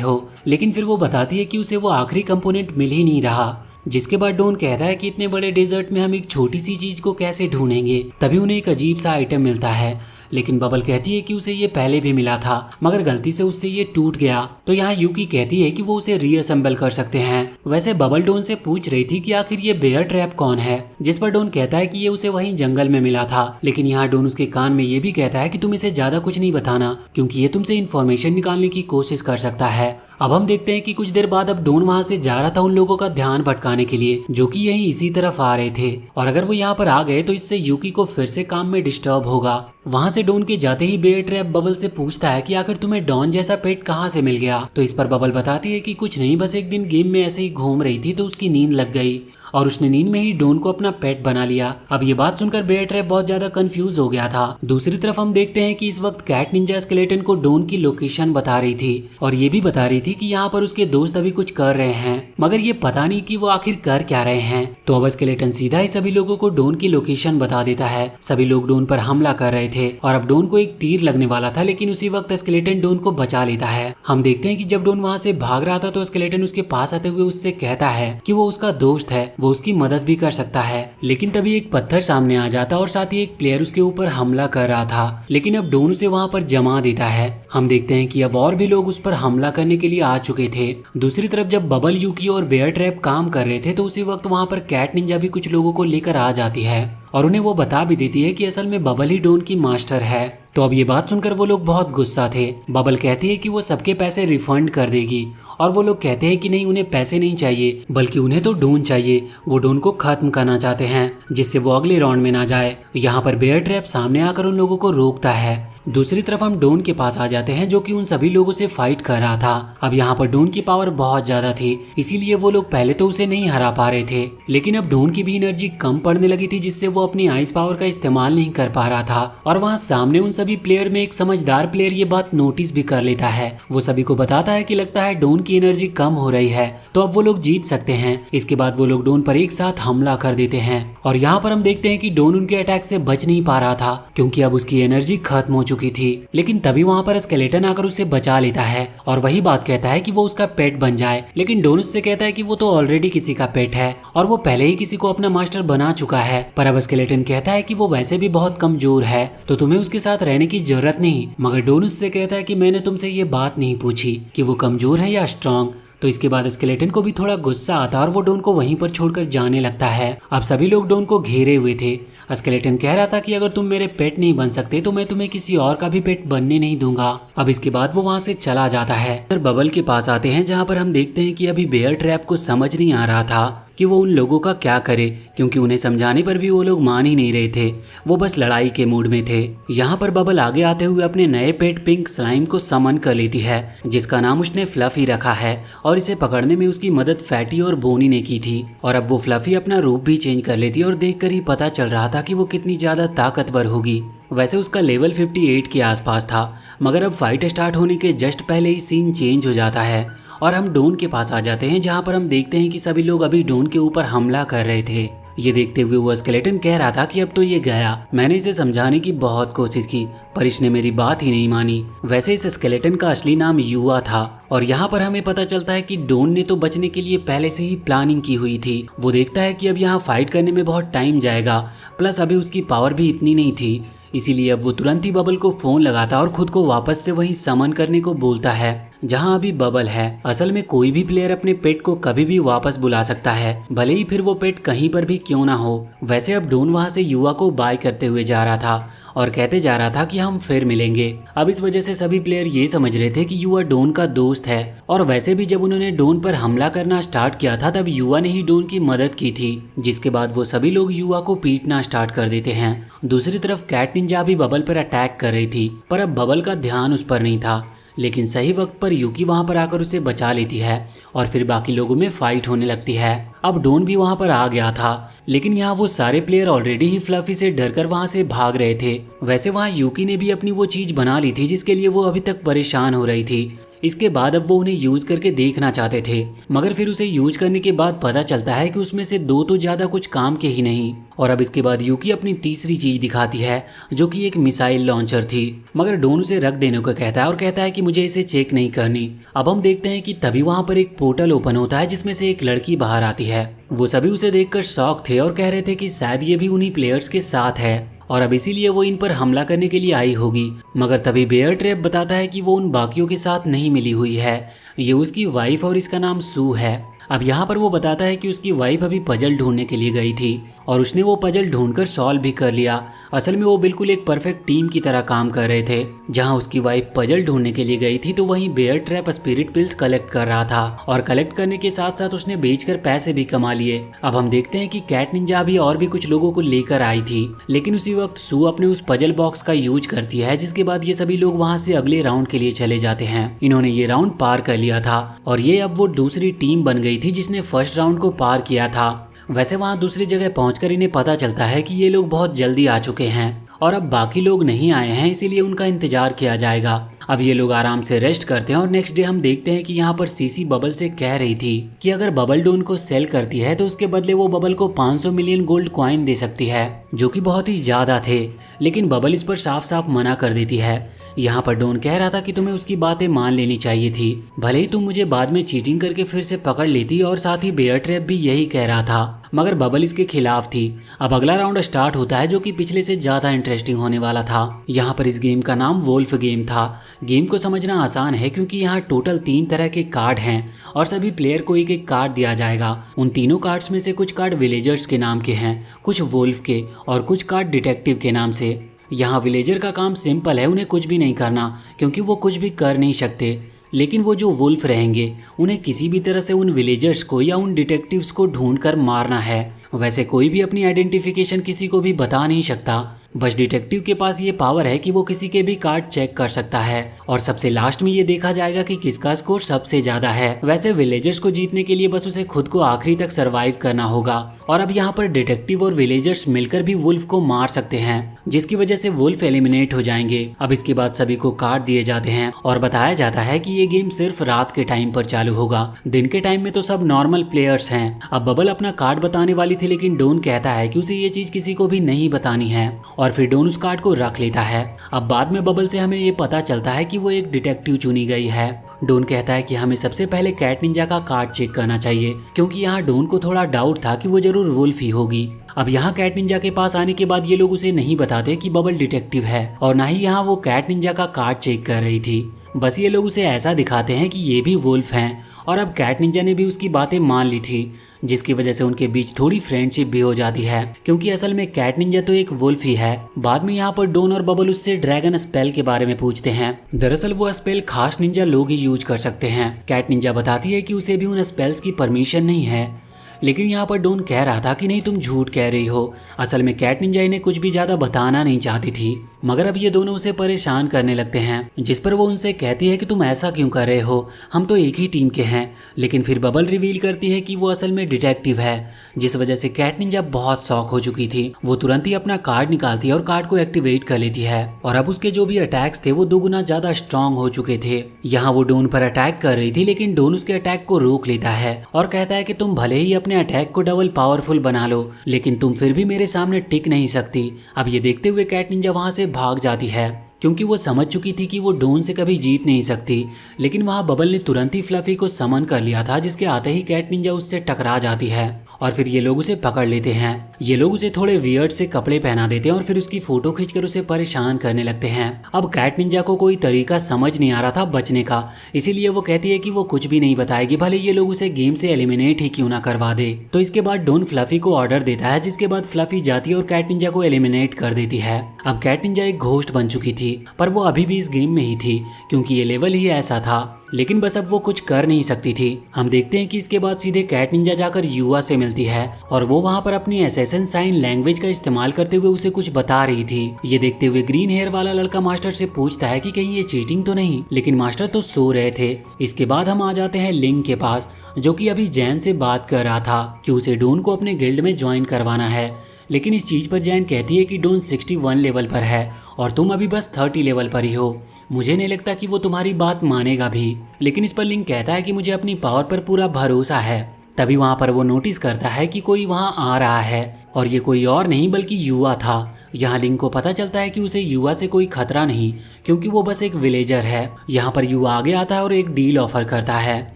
हो, लेकिन फिर वो बताती है कि उसे वो आखिरी कंपोनेंट मिल ही नहीं रहा। जिसके बाद डॉन कहता है कि इतने बड़े डेजर्ट में हम एक छोटी सी चीज को कैसे ढूंढेंगे। तभी उन्हें एक अजीब सा आइटम मिलता है, लेकिन बबल कहती है कि उसे ये पहले भी मिला था मगर गलती से उससे ये टूट गया। तो यहाँ यूकी कहती है कि वो उसे रीअसेंबल कर सकते हैं। वैसे बबल डॉन से पूछ रही थी कि आखिर ये बेयर ट्रैप कौन है, जिस पर डॉन कहता है कि ये उसे वहीं जंगल में मिला था। लेकिन यहाँ डॉन उसके कान में ये भी कहता है कि तुम इसे ज्यादा कुछ नहीं बताना क्योंकि ये तुमसे इन्फॉर्मेशन निकालने की कोशिश कर सकता है। अब हम देखते हैं कि कुछ देर बाद अब डॉन वहां से जा रहा था उन लोगों का ध्यान भटकाने के लिए जो कि यहीं इसी तरफ आ रहे थे, और अगर वो यहाँ पर आ गए तो इससे यूकी को फिर से काम में डिस्टर्ब होगा। वहां से डॉन के जाते ही बेयर ट्रैप बबल से पूछता है कि आखिर तुम्हें डॉन जैसा पेट कहाँ से मिल गया। तो इस पर बबल बताती है कि कुछ नहीं, बस एक दिन गेम में ऐसे ही घूम रही थी तो उसकी नींद लग गई और उसने नींद में ही डॉन को अपना पेट बना लिया। अब ये बात सुनकर बेयर ट्रैप बहुत ज्यादा कंफ्यूज हो गया था। दूसरी तरफ हम देखते हैं कि इस वक्त कैट निंजा स्केलेटन को डॉन की लोकेशन बता रही थी और ये भी बता रही थी कि यहाँ पर उसके दोस्त अभी कुछ कर रहे हैं, मगर ये पता नहीं कि वो आखिर कर क्या रहे हैं। तो अब स्केलेटन सीधा ही सभी लोगों को डॉन की लोकेशन बता देता है। सभी लोग डॉन पर हमला कर रहे थे और अब डॉन को एक तीर लगने वाला था, लेकिन उसी वक्त स्केलेटन डॉन को बचा लेता है। हम देखते हैं कि जब डॉन वहाँ से भाग रहा था तो स्केलेटन उसके पास आते हुए उससे कहता है कि वो उसका दोस्त है, वो उसकी मदद भी कर सकता है। लेकिन तभी एक पत्थर सामने आ जाता और साथ ही एक प्लेयर उसके ऊपर हमला कर रहा था, लेकिन अब डॉन उसे वहाँ पर जमा देता है। हम देखते हैं कि अब और भी लोग उस पर हमला करने के लिए आ चुके थे। दूसरी तरफ जब बबल, यूकी और बेयर ट्रैप काम कर रहे थे तो उसी वक्त वहाँ पर कैट निंजा भी कुछ लोगों को लेकर आ जाती है और उन्हें वो बता भी देती है कि असल में बबल ही डॉन की मास्टर है। तो अब ये बात सुनकर वो लोग बहुत गुस्सा थे। बबल कहती है कि वो सबके पैसे रिफंड कर देगी और वो लोग कहते हैं कि नहीं, उन्हें पैसे नहीं चाहिए बल्कि उन्हें तो डॉन चाहिए। वो डॉन को खत्म करना चाहते हैं जिससे वो अगले राउंड में ना जाए। यहाँ पर बेयर ट्रैप सामने आकर उन लोगों को रोकता है। दूसरी तरफ हम डॉन के पास आ जाते हैं जो कि उन सभी लोगों से फाइट कर रहा था। अब यहाँ पर डॉन की पावर बहुत ज्यादा थी, इसीलिए वो लोग पहले तो उसे नहीं हरा पा रहे थे, लेकिन अब डॉन की भी एनर्जी कम पड़ने लगी थी जिससे वो अपनी आइस पावर का इस्तेमाल नहीं कर पा रहा था। और वहाँ सामने उन सभी प्लेयर में एक समझदार प्लेयर ये बात नोटिस भी कर लेता है। वो सभी को बताता है कि लगता है डॉन की एनर्जी कम हो रही है, तो अब वो लोग जीत सकते हैं। इसके बाद वो लोग डॉन पर एक साथ हमला कर देते हैं और यहाँ पर हम देखते हैं कि डॉन उनके अटैक से बच नहीं पा रहा था क्योंकि अब उसकी एनर्जी खत्म हो चुकी थी। लेकिन तभी वहाँ पर स्केलेटन आकर उसे बचा लेता है और वही बात कहता है कि वो उसका पेट बन जाए, लेकिन डॉन उससे कहता है कि वो तो ऑलरेडी किसी का पेट है और वो पहले ही किसी को अपना मास्टर बना चुका है। पर अब स्केलेटन कहता है कि वो वैसे भी बहुत कमजोर है तो तुम्हें उसके साथ रहने की जरूरत नहीं। मगर डॉन उससे कहता है कि मैंने तुमसे ये बात नहीं पूछी कि वो कमजोर है या स्ट्रॉन्ग। तो इसके बाद स्केलेटन को भी थोड़ा गुस्सा आता और वो डॉन को वहीं पर छोड़कर जाने लगता है। अब सभी लोग डॉन को घेरे हुए थे। स्केलेटन कह रहा था कि अगर तुम मेरे पेट नहीं बन सकते तो मैं तुम्हें किसी और का भी पेट बनने नहीं दूंगा। अब इसके बाद वो वहाँ से चला जाता है। फिर बबल के पास आते हैं जहाँ पर हम देखते हैं कि अभी बेयर ट्रैप को समझ नहीं आ रहा था कि वो उन लोगों का क्या करे, क्योंकि उन्हें समझाने पर भी वो लोग मान ही नहीं रहे थे। वो बस लड़ाई के मूड में थे। यहाँ पर बबल आगे आते हुए अपने नए पेट पिंक स्लाइम को समन कर लेती है जिसका नाम उसने फ्लफी रखा है और इसे पकड़ने में उसकी मदद फैटी और बोनी ने की थी। और अब वो फ्लफी अपना रूप भी चेंज कर लेती और देखकर ही पता चल रहा था कि वो कितनी ज्यादा ताकतवर होगी। वैसे उसका लेवल 58 के आसपास था, मगर अब फाइट स्टार्ट होने के जस्ट पहले ही सीन चेंज हो जाता है और हम डॉन के पास आ जाते हैं जहाँ पर हम देखते हैं कि सभी लोग अभी डॉन के ऊपर हमला कर रहे थे। ये देखते हुए वो स्केलेटन कह रहा था कि अब तो ये गया, मैंने इसे समझाने की बहुत कोशिश की पर इसने मेरी बात ही नहीं मानी। वैसे इस स्केलेटन का असली नाम युवा था और यहाँ पर हमें पता चलता है कि डॉन ने तो बचने के लिए पहले से ही प्लानिंग की हुई थी। वो देखता है कि अब यहाँ फाइट करने में बहुत टाइम जाएगा, प्लस अभी उसकी पावर भी इतनी नहीं थी, इसीलिए अब वो तुरंत ही बबल को फोन लगाता और खुद को वापस से वहीं समन करने को बोलता है। जहां अभी बबल है। असल में कोई भी प्लेयर अपने पेट को कभी भी वापस बुला सकता है, भले ही फिर वो पेट कहीं पर भी क्यों ना हो। वैसे अब डोन वहां से युवा को बाय करते हुए जा रहा था और कहते जा रहा था कि हम फिर मिलेंगे। अब इस वजह से सभी प्लेयर ये समझ रहे थे कि युवा डोन का दोस्त है। और वैसे भी जब उन्होंने डोन पर हमला करना स्टार्ट किया था तब युवा ने ही डोन की मदद की थी, जिसके बाद वो सभी लोग युवा को पीटना स्टार्ट कर देते हैं। दूसरी तरफ कैट निंजा भी बबल पर अटैक कर रही थी, पर अब बबल का ध्यान उस पर नहीं था। लेकिन सही वक्त पर यूकी वहां पर आकर उसे बचा लेती है और फिर बाकी लोगों में फाइट होने लगती है। अब डोन भी वहां पर आ गया था, लेकिन यहाँ वो सारे प्लेयर ऑलरेडी ही फ्लफी से डरकर वहां से भाग रहे थे। वैसे वहां यूकी ने भी अपनी वो चीज बना ली थी जिसके लिए वो अभी तक परेशान हो रही थी। इसके बाद अब वो उन्हें यूज करके देखना चाहते थे, मगर फिर उसे यूज करने के बाद पता चलता है कि उसमें से दो तो ज्यादा कुछ काम के ही नहीं। और अब इसके बाद यूकी अपनी तीसरी चीज दिखाती है जो कि एक मिसाइल लॉन्चर थी, मगर डोन उसे रख देने को कहता है और कहता है कि मुझे इसे चेक नहीं करनी। अब हम देखते हैं कि तभी वहां पर एक पोर्टल ओपन होता है जिसमें से एक लड़की बाहर आती है। वो सभी उसे देखकर शॉक थे और कह रहे थे कि शायद ये भी उन्हीं प्लेयर्स के साथ है और अब इसीलिए वो इन पर हमला करने के लिए आई होगी। मगर तभी बेयर ट्रैप बताता है कि वो उन बाकियों के साथ नहीं मिली हुई है, ये उसकी वाइफ और इसका नाम सू है। अब यहाँ पर वो बताता है कि उसकी वाइफ अभी पजल ढूंढने के लिए गई थी और उसने वो पजल ढूंढकर सॉल्व भी कर लिया। असल में वो बिल्कुल एक परफेक्ट टीम की तरह काम कर रहे थे। जहाँ उसकी वाइफ पजल ढूंढने के लिए गई थी तो वहीं bear trap spirit pills collect कर रहा था और कलेक्ट करने के साथ साथ उसने बेचकर पैसे भी कमा लिए। अब हम देखते हैं कि कैट निंजा भी और भी कुछ लोगों को लेकर आई थी, लेकिन उसी वक्त सू अपने उस पजल बॉक्स का यूज करती है, जिसके बाद ये सभी लोग वहाँ से अगले राउंड के लिए चले जाते हैं। इन्होंने ये राउंड पार कर लिया था और ये अब वो दूसरी टीम बन गई थी जिसने फर्स्ट राउंड को पार किया था। वैसे वहां दूसरी जगह पहुंचकर इन्हें पता चलता है कि ये लोग बहुत जल्दी आ चुके हैं और अब बाकी लोग नहीं आए हैं, इसीलिए उनका इंतजार किया जाएगा। अब ये लोग आराम से रेस्ट करते हैं और नेक्स्ट डे हम देखते हैं कि यहाँ पर सीसी बबल से कह रही थी कि अगर बबल डोन को सेल करती है तो उसके बदले वो बबल को 500 मिलियन गोल्ड कॉइन दे सकती है, जो कि बहुत ही ज्यादा थे। लेकिन बबल इस पर साफ साफ मना कर देती है। यहाँ पर डोन कह रहा था कि तुम्हें उसकी बातें मान लेनी चाहिए थी, भले ही तुम मुझे बाद में चीटिंग करके फिर से पकड़ लेती, और साथ ही बेयर ट्रैप भी यही कह रहा था, मगर बबल इसके खिलाफ थी। अब अगला राउंड स्टार्ट होता है जो कि पिछले से ज्यादा इंटरेस्टिंग होने वाला था। यहाँ पर इस गेम का नाम वोल्फ गेम था। गेम को समझना आसान है क्योंकि यहाँ टोटल 3 तरह के कार्ड हैं और सभी प्लेयर को एक एक कार्ड दिया जाएगा। उन तीनों कार्ड्स में से कुछ कार्ड विलेजर्स के नाम के हैं, कुछ वोल्फ के और कुछ कार्ड डिटेक्टिव के नाम से। यहाँ विलेजर का काम सिंपल है, उन्हें कुछ भी नहीं करना क्योंकि वो कुछ भी कर नहीं सकते। लेकिन वो जो वुल्फ रहेंगे उन्हें किसी भी तरह से उन विलेजर्स को या उन डिटेक्टिव्स को ढूंढकर मारना है। वैसे कोई भी अपनी आइडेंटिफिकेशन किसी को भी बता नहीं सकता, बस डिटेक्टिव के पास ये पावर है कि वो किसी के भी कार्ड चेक कर सकता है और सबसे लास्ट में ये देखा जाएगा कि किसका स्कोर सबसे ज्यादा है। वैसे विलेजर्स को जीतने के लिए बस उसे खुद को आखिरी तक सरवाइव करना होगा और अब यहाँ पर डिटेक्टिव और विलेजर्स मिलकर भी वुल्फ को मार सकते हैं, जिसकी वजह से वुल्फ एलिमिनेट हो जाएंगे। अब इसके बाद सभी को कार्ड दिए जाते हैं और बताया जाता है कि ये गेम सिर्फ रात के टाइम पर चालू होगा, दिन के टाइम में तो सब नॉर्मल प्लेयर्स हैं। अब बबल अपना कार्ड बताने वाली थी, लेकिन डोन कहता है कि उसे ये चीज किसी को भी नहीं बतानी है और फिर डोन उस कार्ड को रख लेता है। अब बाद में बबल से हमें ये पता चलता है कि वो एक डिटेक्टिव चुनी गई है। डोन कहता है कि हमें सबसे पहले कैट निंजा का कार्ड चेक करना चाहिए क्योंकि यहाँ डोन को थोड़ा डाउट था कि वो जरूर वुल्फ ही होगी। अब यहाँ कैट निंजा के पास आने के बाद ये लोग उसे नहीं बताते कि बबल डिटेक्टिव है और ना ही यहाँ वो कैट निंजा का कार्ड चेक कर रही थी, बस ये लोग उसे ऐसा दिखाते हैं कि ये भी वुल्फ हैं। और अब कैट निंजा ने भी उसकी बातें मान ली थी, जिसकी वजह से उनके बीच थोड़ी फ्रेंडशिप भी हो जाती है क्योंकि असल में कैट निंजा तो एक वुल्फ ही है। बाद में यहाँ पर डोन और बबल उससे ड्रैगन स्पेल के बारे में पूछते हैं। दरअसल वो स्पेल खास निंजा लोग ही यूज कर सकते हैं। कैट निंजा बताती है कि उसे भी उन स्पेल्स की परमिशन नहीं है, लेकिन यहाँ पर डोन कह रहा था कि नहीं तुम झूठ कह रही हो। असल में कैट निंजा इन्हें कुछ भी ज्यादा बताना नहीं चाहती थी, मगर अब ये दोनों उसे परेशान करने लगते हैं, जिस पर वो उनसे कहती है कि तुम ऐसा क्यों कर रहे हो, हम तो एक ही टीम के हैं। लेकिन फिर बबल रिवील करती है कि वो असल में डिटेक्टिव है, जिस वजह से कैट निंजा बहुत शॉक हो चुकी थी। वो तुरंत ही अपना कार्ड निकालती है और कार्ड को एक्टिवेट कर लेती है और अब उसके जो भी अटैक्स थे वो 2 गुना ज्यादा स्ट्रॉन्ग हो चुके थे। यहाँ वो डोन पर अटैक कर रही थी, लेकिन डोन उसके अटैक को रोक लेता है और कहता है कि तुम भले ही अपने अटैक को डबल पावरफुल बना लो, लेकिन तुम फिर भी मेरे सामने टिक नहीं सकती। अब ये देखते हुए कैट निंजा वहां से भाग जाती है क्योंकि वो समझ चुकी थी कि वो डोन से कभी जीत नहीं सकती। लेकिन वहाँ बबल ने तुरंत ही फ्लफी को समन कर लिया था, जिसके आते ही कैट निंजा उससे टकरा जाती है और फिर ये लोग उसे पकड़ लेते हैं। ये लोग उसे थोड़े वियर्ड से कपड़े पहना देते हैं और फिर उसकी फोटो खींचकर उसे परेशान करने लगते हैं। अब कैट निंजा को कोई तरीका समझ नहीं आ रहा था बचने का, इसीलिए वो कहती है कि वो कुछ भी नहीं बताएगी, भले ये लोग उसे गेम से एलिमिनेट ही क्यों ना करवा दे। तो इसके बाद डोन फ्लफी को ऑर्डर देता है, जिसके बाद फ्लफी जाती है और कैट निंजा को एलिमिनेट कर देती है। अब कैट निंजा एक घोस्ट बन चुकी थी, पर वो अभी भी इस गेम में ही थी क्योंकि ये लेवल ही ऐसा था। लेकिन बस अब वो कुछ कर नहीं सकती थी। हम देखते हैं कि इसके बाद सीधे कैट निंजा जाकर युवा से मिलती है और वो वहाँ पर अपनी असैसिन साइन लैंग्वेज का इस्तेमाल करते हुए उसे कुछ बता रही थी। ये देखते हुए ग्रीन हेयर वाला लड़का मास्टर से पूछता है कि कहीं ये चीटिंग तो नहीं, लेकिन मास्टर तो सो रहे थे। इसके बाद हम आ जाते हैं लिंग के पास, जो कि अभी जैन से बात कर रहा था कि उसे डोन को अपने गिल्ड में ज्वाइन करवाना है। लेकिन इस चीज पर जैन कहती है कि डोन 61 लेवल पर है और तुम अभी बस 30 लेवल पर ही हो। मुझे नहीं लगता कि वो तुम्हारी बात मानेगा भी। लेकिन इस पर लिंग कहता है कि मुझे अपनी पावर पर पूरा भरोसा है। तभी वहाँ पर वो नोटिस करता है कि कोई वहाँ आ रहा है और ये कोई और नहीं बल्कि युवा था। यहाँ लिंग को पता चलता है कि उसे युवा से कोई खतरा नहीं, क्योंकि वो बस एक विलेजर है। यहाँ पर युवा आगे आता है और एक डील ऑफर करता है।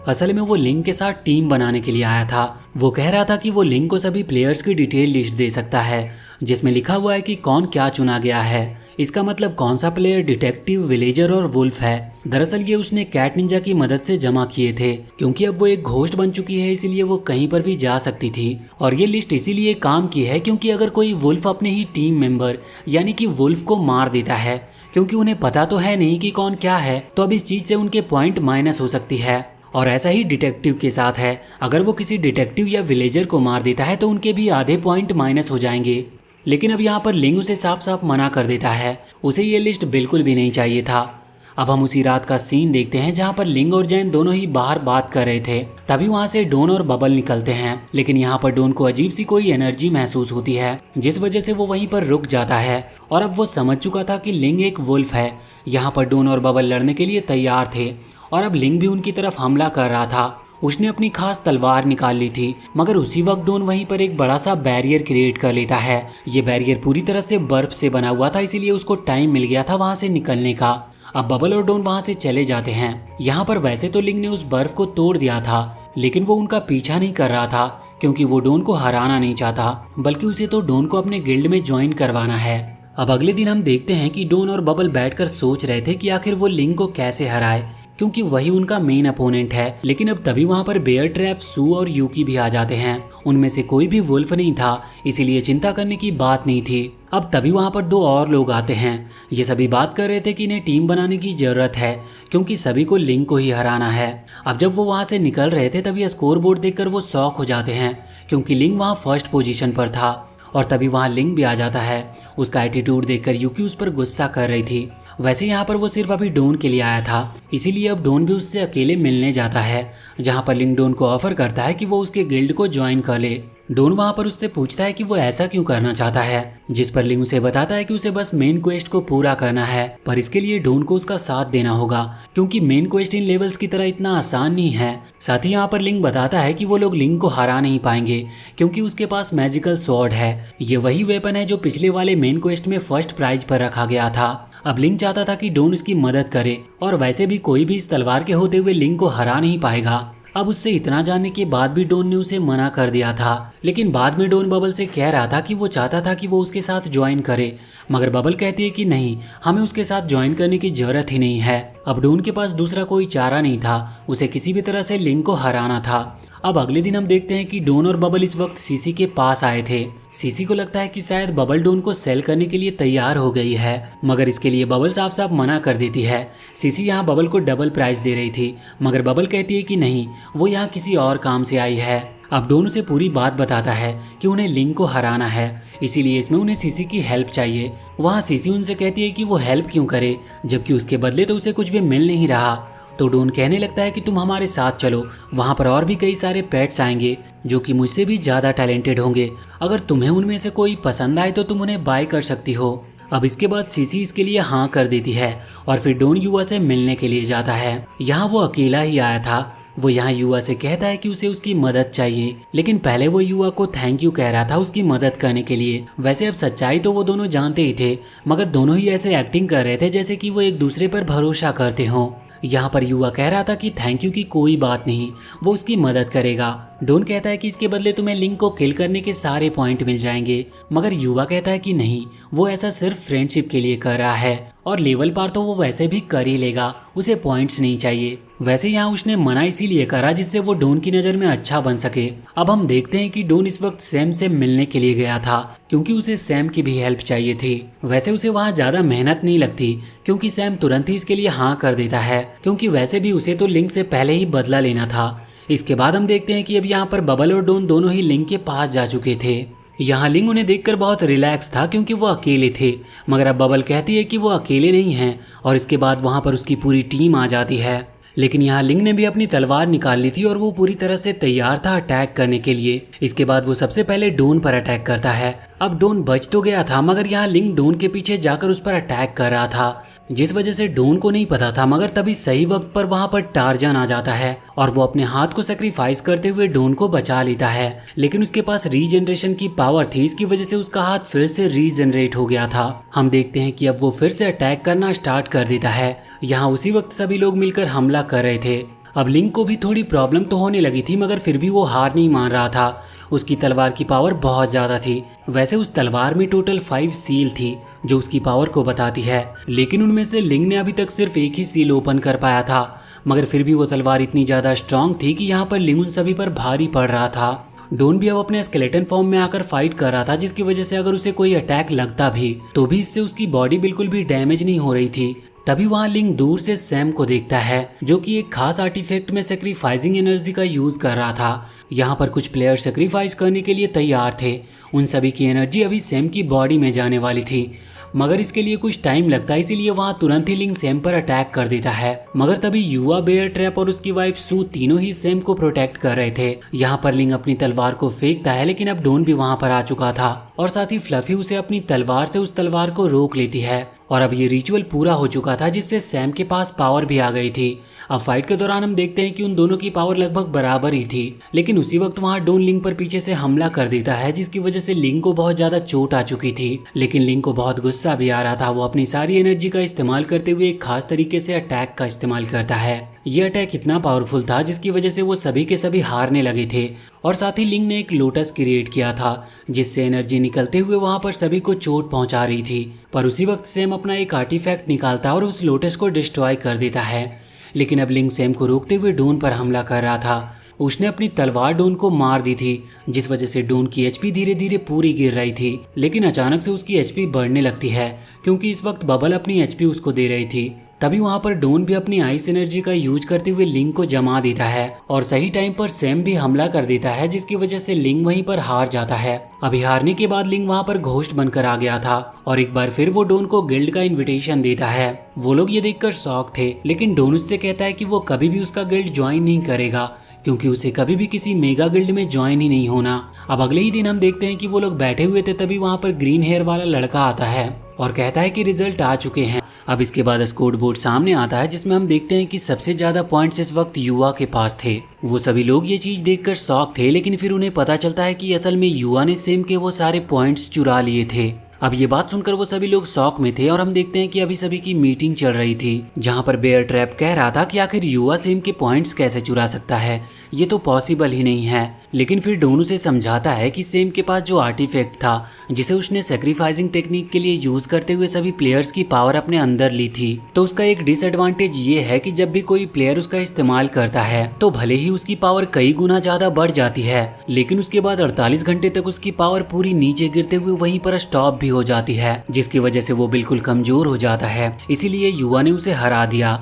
असल में वो लिंग के साथ टीम बनाने के लिए आया था। वो कह रहा था कि वो लिंग को सभी प्लेयर्स की डिटेल लिस्ट दे सकता है, जिसमें लिखा हुआ है कि कौन क्या चुना गया है। इसका मतलब कौन सा प्लेयर डिटेक्टिव, विलेजर और वुल्फ है। दरअसल ये उसने कैट निंजा की मदद से जमा किए थे, क्योंकि अब वो एक घोस्ट बन चुकी है, इसीलिए वो कहीं पर भी जा सकती थी। और ये लिस्ट इसीलिए काम की है क्योंकि अगर कोई वुल्फ अपने ही टीम मेंबर यानी कि वुल्फ को मार देता है, क्योंकि उन्हें पता तो है नहीं कि कौन क्या है, तो अब इस चीज से उनके पॉइंट माइनस हो सकती है। और ऐसा ही डिटेक्टिव के साथ है, अगर वो किसी डिटेक्टिव या विलेजर को मार देता है तो उनके भी आधे पॉइंट माइनस हो जाएंगे। लेकिन अब यहाँ पर लिंग उसे साफ साफ मना कर देता है, उसे ये लिस्ट बिल्कुल भी नहीं चाहिए था। अब हम उसी रात का सीन देखते हैं जहाँ पर लिंग और जैन दोनों ही बाहर बात कर रहे थे। तभी वहाँ से डोन और बबल निकलते हैं, लेकिन यहाँ पर डोन को अजीब सी कोई एनर्जी महसूस होती है, जिस वजह से वो वहीं पर रुक जाता है। और अब वो समझ चुका था कि लिंग एक वुल्फ है। यहाँ पर डोन और बबल लड़ने के लिए तैयार थे और अब लिंग भी उनकी तरफ हमला कर रहा था। उसने अपनी खास तलवार निकाल ली थी, मगर उसी वक्त डोन वहीं पर एक बड़ा सा बैरियर क्रिएट कर लेता है। ये बैरियर पूरी तरह से बर्फ से बना हुआ था, इसीलिए उसको टाइम मिल गया था वहां से निकलने का। अब बबल और डोन वहां से चले जाते हैं। यहाँ पर वैसे तो लिंग ने उस बर्फ को तोड़ दिया था, लेकिन वो उनका पीछा नहीं कर रहा था, क्योंकि वो डोन को हराना नहीं चाहता, बल्कि उसे तो डोन को अपने गिल्ड में ज्वाइन करवाना है। अब अगले दिन हम देखते हैं कि डोन और बबल बैठकर सोच रहे थे कि आखिर वो लिंग को कैसे हराए, क्योंकि वही उनका मेन अपोनेंट है। लेकिन अब तभी वहां पर बेयर ट्रैप, सू और यूकी भी आ जाते हैं। उनमें से कोई भी वुल्फ नहीं था, इसीलिए चिंता करने की बात नहीं थी। अब तभी वहां पर दो और लोग आते हैं। ये सभी बात कर रहे थे कि इन्हें टीम बनाने की जरूरत है, क्योंकि सभी को लिंग को ही हराना है। अब जब वो वहां से निकल रहे थे तभी स्कोर बोर्ड देखकर वो शॉक हो जाते हैं, क्योंकि लिंग वहां फर्स्ट पोजीशन पर था। और तभी वहां लिंग भी आ जाता है। उसका एटीट्यूड देखकर यूकी उस पर गुस्सा कर रही थी। वैसे यहाँ पर वो सिर्फ अभी डोन के लिए आया था, इसीलिए अब डोन भी उससे अकेले मिलने जाता है, जहाँ पर लिंग डोन को ऑफर करता है कि वो उसके गिल्ड को ज्वाइन कर ले। डोन वहाँ पर उससे पूछता है कि वो ऐसा क्यों करना चाहता है, जिस पर लिंग उसे बताता है कि उसे बस मेन क्वेस्ट को पूरा करना है, पर इसके लिए डोन को उसका साथ देना होगा, क्योंकि मेन क्वेस्ट इन लेवल्स की तरह इतना आसान नहीं है। साथ ही यहाँ पर लिंग बताता है कि वो लोग लिंग को हरा नहीं पाएंगे, क्योंकि उसके पास मैजिकल स्वॉर्ड है। ये वही वेपन है जो पिछले वाले मेन क्वेस्ट में फर्स्ट प्राइज पर रखा गया था। अब लिंग चाहता था कि डोन उसकी मदद करे, और वैसे भी कोई भी इस तलवार के होते हुए लिंग को हरा नहीं पाएगा। अब उससे इतना जानने के बाद भी डोन ने उसे मना कर दिया था, लेकिन बाद में डोन बबल से कह रहा था कि वो चाहता था कि वो उसके साथ ज्वाइन करे, मगर बबल कहती है कि नहीं, हमें उसके साथ ज्वाइन करने की जरूरत ही नहीं है। अब डोन के पास दूसरा कोई चारा नहीं था, उसे किसी भी तरह से लिंग को हराना था। अब अगले दिन हम देखते हैं कि डोन और बबल इस वक्त सीसी के पास आए थे। सीसी को लगता है कि शायद बबल डोन को सेल करने के लिए तैयार हो गई है, मगर इसके लिए बबल साफ साफ मना कर देती है। सीसी यहाँ बबल को डबल प्राइस दे रही थी, मगर बबल कहती है कि नहीं, वो यहाँ किसी और काम से आई है। अब डोन उसे पूरी बात बताता है कि उन्हें लिंग को हराना है, इसीलिए इसमें उन्हें सीसी की हेल्प चाहिए। वहाँ सीसी उनसे कहती है कि वो हेल्प क्यों करे, जबकि उसके बदले तो उसे कुछ भी मिल नहीं रहा। तो डोन कहने लगता है कि तुम हमारे साथ चलो, वहाँ पर और भी कई सारे पेट्स आएंगे जो कि मुझसे भी ज़्यादा टैलेंटेड होंगे। अगर तुम्हें उनमें से कोई पसंद आए तो तुम उन्हें बाय कर सकती हो। अब इसके बाद सीसी इसके लिए हाँ कर देती है और फिर डोन युवा से मिलने के लिए जाता है। यहाँ वो अकेला ही आया था, वो यहाँ युवा से कहता है कि उसे उसकी मदद चाहिए, लेकिन पहले वो युवा को थैंक यू कह रहा था उसकी मदद करने के लिए। वैसे अब सच्चाई तो वो दोनों जानते ही थे, मगर दोनों ही ऐसे एक्टिंग कर रहे थे जैसे कि वो एक दूसरे पर भरोसा करते हों। यहाँ पर युवा कह रहा था कि थैंक यू की कोई बात नहीं, वो उसकी मदद करेगा। डोन कहता है कि इसके बदले तुम्हें लिंक को किल करने के सारे पॉइंट मिल जाएंगे, मगर युवा कहता है कि नहीं, वो ऐसा सिर्फ फ्रेंडशिप के लिए कर रहा है और लेवल पार तो वो वैसे भी कर ही लेगा, उसे पॉइंट्स नहीं चाहिए। वैसे यहाँ उसने मना इसीलिए करा जिससे वो डोन की नज़र में अच्छा बन सके। अब हम देखते हैं कि डोन इस वक्त सैम से मिलने के लिए गया था क्योंकि उसे सैम की भी हेल्प चाहिए थी। वैसे उसे वहाँ ज़्यादा मेहनत नहीं लगती क्योंकि सैम तुरंत ही इसके लिए हाँ कर देता है, क्योंकि वैसे भी उसे तो लिंक से पहले ही बदला लेना था। इसके बाद हम देखते हैं कि अब यहाँ पर बबल और डोन दोनों ही लिंक के पास जा चुके थे। यहाँ लिंक उन्हें देखकर बहुत रिलैक्स था क्योंकि वो अकेले थे, मगर अब बबल कहती है कि वो अकेले नहीं हैं और इसके बाद वहाँ पर उसकी पूरी टीम आ जाती है। लेकिन यहाँ लिंक ने भी अपनी तलवार निकाल ली थी और वो पूरी तरह से तैयार था अटैक करने के लिए। इसके बाद वो सबसे पहले डोन पर अटैक करता है। अब डोन बच तो गया था, मगर यहाँ लिंक डोन के पीछे जाकर उस पर अटैक कर रहा था, जिस वजह से डोन को नहीं पता था। मगर तभी सही वक्त पर वहां पर टार्जन आ जाता है और वो अपने हाथ को सेक्रीफाइस करते हुए डोन को बचा लेता है। लेकिन उसके पास रीजनरेशन की पावर थी, इसकी वजह से उसका हाथ फिर से रीजनरेट हो गया था। हम देखते हैं कि अब वो फिर से अटैक करना स्टार्ट कर देता है। यहाँ उसी वक्त सभी लोग मिलकर हमला कर रहे थे। अब लिंक को भी थोड़ी प्रॉब्लम तो होने लगी थी, मगर फिर भी वो हार नहीं मान रहा था। उसकी तलवार की पावर बहुत ज़्यादा थी। वैसे उस तलवार में टोटल 5 सील थी जो उसकी पावर को बताती है, लेकिन उनमें से लिंक ने अभी तक सिर्फ एक ही सील ओपन कर पाया था। मगर फिर भी वो तलवार इतनी ज़्यादा स्ट्रांग थी कि यहाँ पर लिंक उन सभी पर भारी पड़ रहा था। डोन भी अब अपने स्केलेटन फॉर्म में आकर फाइट कर रहा था, जिसकी वजह से अगर उसे कोई अटैक लगता भी तो भी इससे उसकी बॉडी बिल्कुल भी डैमेज नहीं हो रही थी। तभी वहाँ लिंक दूर से सैम को देखता है जो कि एक खास आर्टिफैक्ट में सेक्रीफाइसिंग एनर्जी का यूज कर रहा था। यहाँ पर कुछ प्लेयर सेक्रीफाइस करने के लिए तैयार थे। उन सभी की एनर्जी अभी सैम की बॉडी में जाने वाली थी, मगर इसके लिए कुछ टाइम लगता है, इसीलिए वहाँ तुरंत ही लिंक सैम पर अटैक कर देता है। मगर तभी युवा, बेयर ट्रैप और उसकी वाइफ सू तीनों ही सैम को प्रोटेक्ट कर रहे थे। यहाँ पर लिंक अपनी तलवार को फेंकता है, लेकिन अब डोन भी वहाँ पर आ चुका था और साथ ही फ्लफी उसे अपनी तलवार से उस तलवार को रोक लेती है। और अब ये रिचुअल पूरा हो चुका था जिससे सैम के पास पावर भी आ गई थी। अब फाइट के दौरान हम देखते हैं कि उन दोनों की पावर लगभग बराबर ही थी, लेकिन उसी वक्त वहाँ डोन लिंक पर पीछे से हमला कर देता है, जिसकी वजह से लिंक को बहुत ज्यादा चोट आ चुकी थी। लेकिन लिंक को बहुत गुस्सा भी आ रहा था। वो अपनी सारी एनर्जी का इस्तेमाल करते हुए एक खास तरीके से अटैक का इस्तेमाल करता है। ये अटैक इतना पावरफुल था जिसकी वजह से वो सभी के सभी हारने लगे थे। और साथ ही लिंक ने एक लोटस क्रिएट किया था जिससे एनर्जी निकलते हुए वहां पर सभी को चोट पहुंचा रही थी। पर उसी वक्त सैम अपना एक आर्टिफैक्ट निकालता और उस लोटस को डिस्ट्रॉय कर देता है। लेकिन अब लिंक सैम को रोकते हुए डोन पर हमला कर रहा था। उसने अपनी तलवार डोन को मार दी थी, जिस वजह से डोन की एचपी धीरे धीरे पूरी गिर रही थी। लेकिन अचानक से उसकी एचपी बढ़ने लगती है क्योंकि इस वक्त बबल अपनी एचपी उसको दे रही थी। तभी वहां पर डोन भी अपनी आइस एनर्जी का यूज करते हुए लिंक को जमा देता है और सही टाइम पर सैम भी हमला कर देता है, जिसकी वजह से लिंक वहीं पर हार जाता है। अभी हारने के बाद लिंक वहां पर घोस्ट बनकर आ गया था और एक बार फिर वो डोन को गिल्ड का इनविटेशन देता है। वो लोग ये देखकर शॉक थे, लेकिन डोन उससे कहता है कि वो कभी भी उसका गिल्ड ज्वाइन नहीं करेगा क्योंकि उसे कभी भी किसी मेगा गिल्ड में ज्वाइन ही नहीं होना। अब अगले ही दिन हम देखते हैं कि वो लोग बैठे हुए थे, तभी वहां पर ग्रीन हेयर वाला लड़का आता है और कहता है कि रिजल्ट आ चुके हैं। अब इसके बाद स्कोर बोर्ड सामने आता है जिसमें हम देखते हैं कि सबसे ज्यादा पॉइंट्स इस वक्त युवा के पास थे। वो सभी लोग ये चीज देखकर शॉक थे, लेकिन फिर उन्हें पता चलता है कि असल में युवा ने सैम के वो सारे पॉइंट्स चुरा लिए थे। अब ये बात सुनकर वो सभी लोग शॉक में थे और हम देखते हैं कि अभी सभी की मीटिंग चल रही थी जहां पर बेयर ट्रैप कह रहा था कि आखिर युवा सैम के पॉइंट्स कैसे चुरा सकता है, ये तो पॉसिबल ही नहीं है। लेकिन फिर डोन उसे समझाता है कि सैम के पास जो आर्टिफैक्ट था जिसे उसने सैक्रिफाइसिंग टेक्निक के लिए यूज करते हुए सभी प्लेयर्स की पावर अपने अंदर ली थी, तो उसका एक डिसएडवांटेज ये है कि जब भी कोई प्लेयर उसका इस्तेमाल करता है तो भले ही उसकी पावर कई गुना ज्यादा बढ़ जाती है, लेकिन उसके बाद 48 घंटे तक उसकी पावर पूरी नीचे गिरते हुए वहीं पर स्टॉप भी हो जाती है, जिसकी वजह से वो बिल्कुल कमजोर हो जाता है। इसीलिए युवा ने उसे हरा दिया।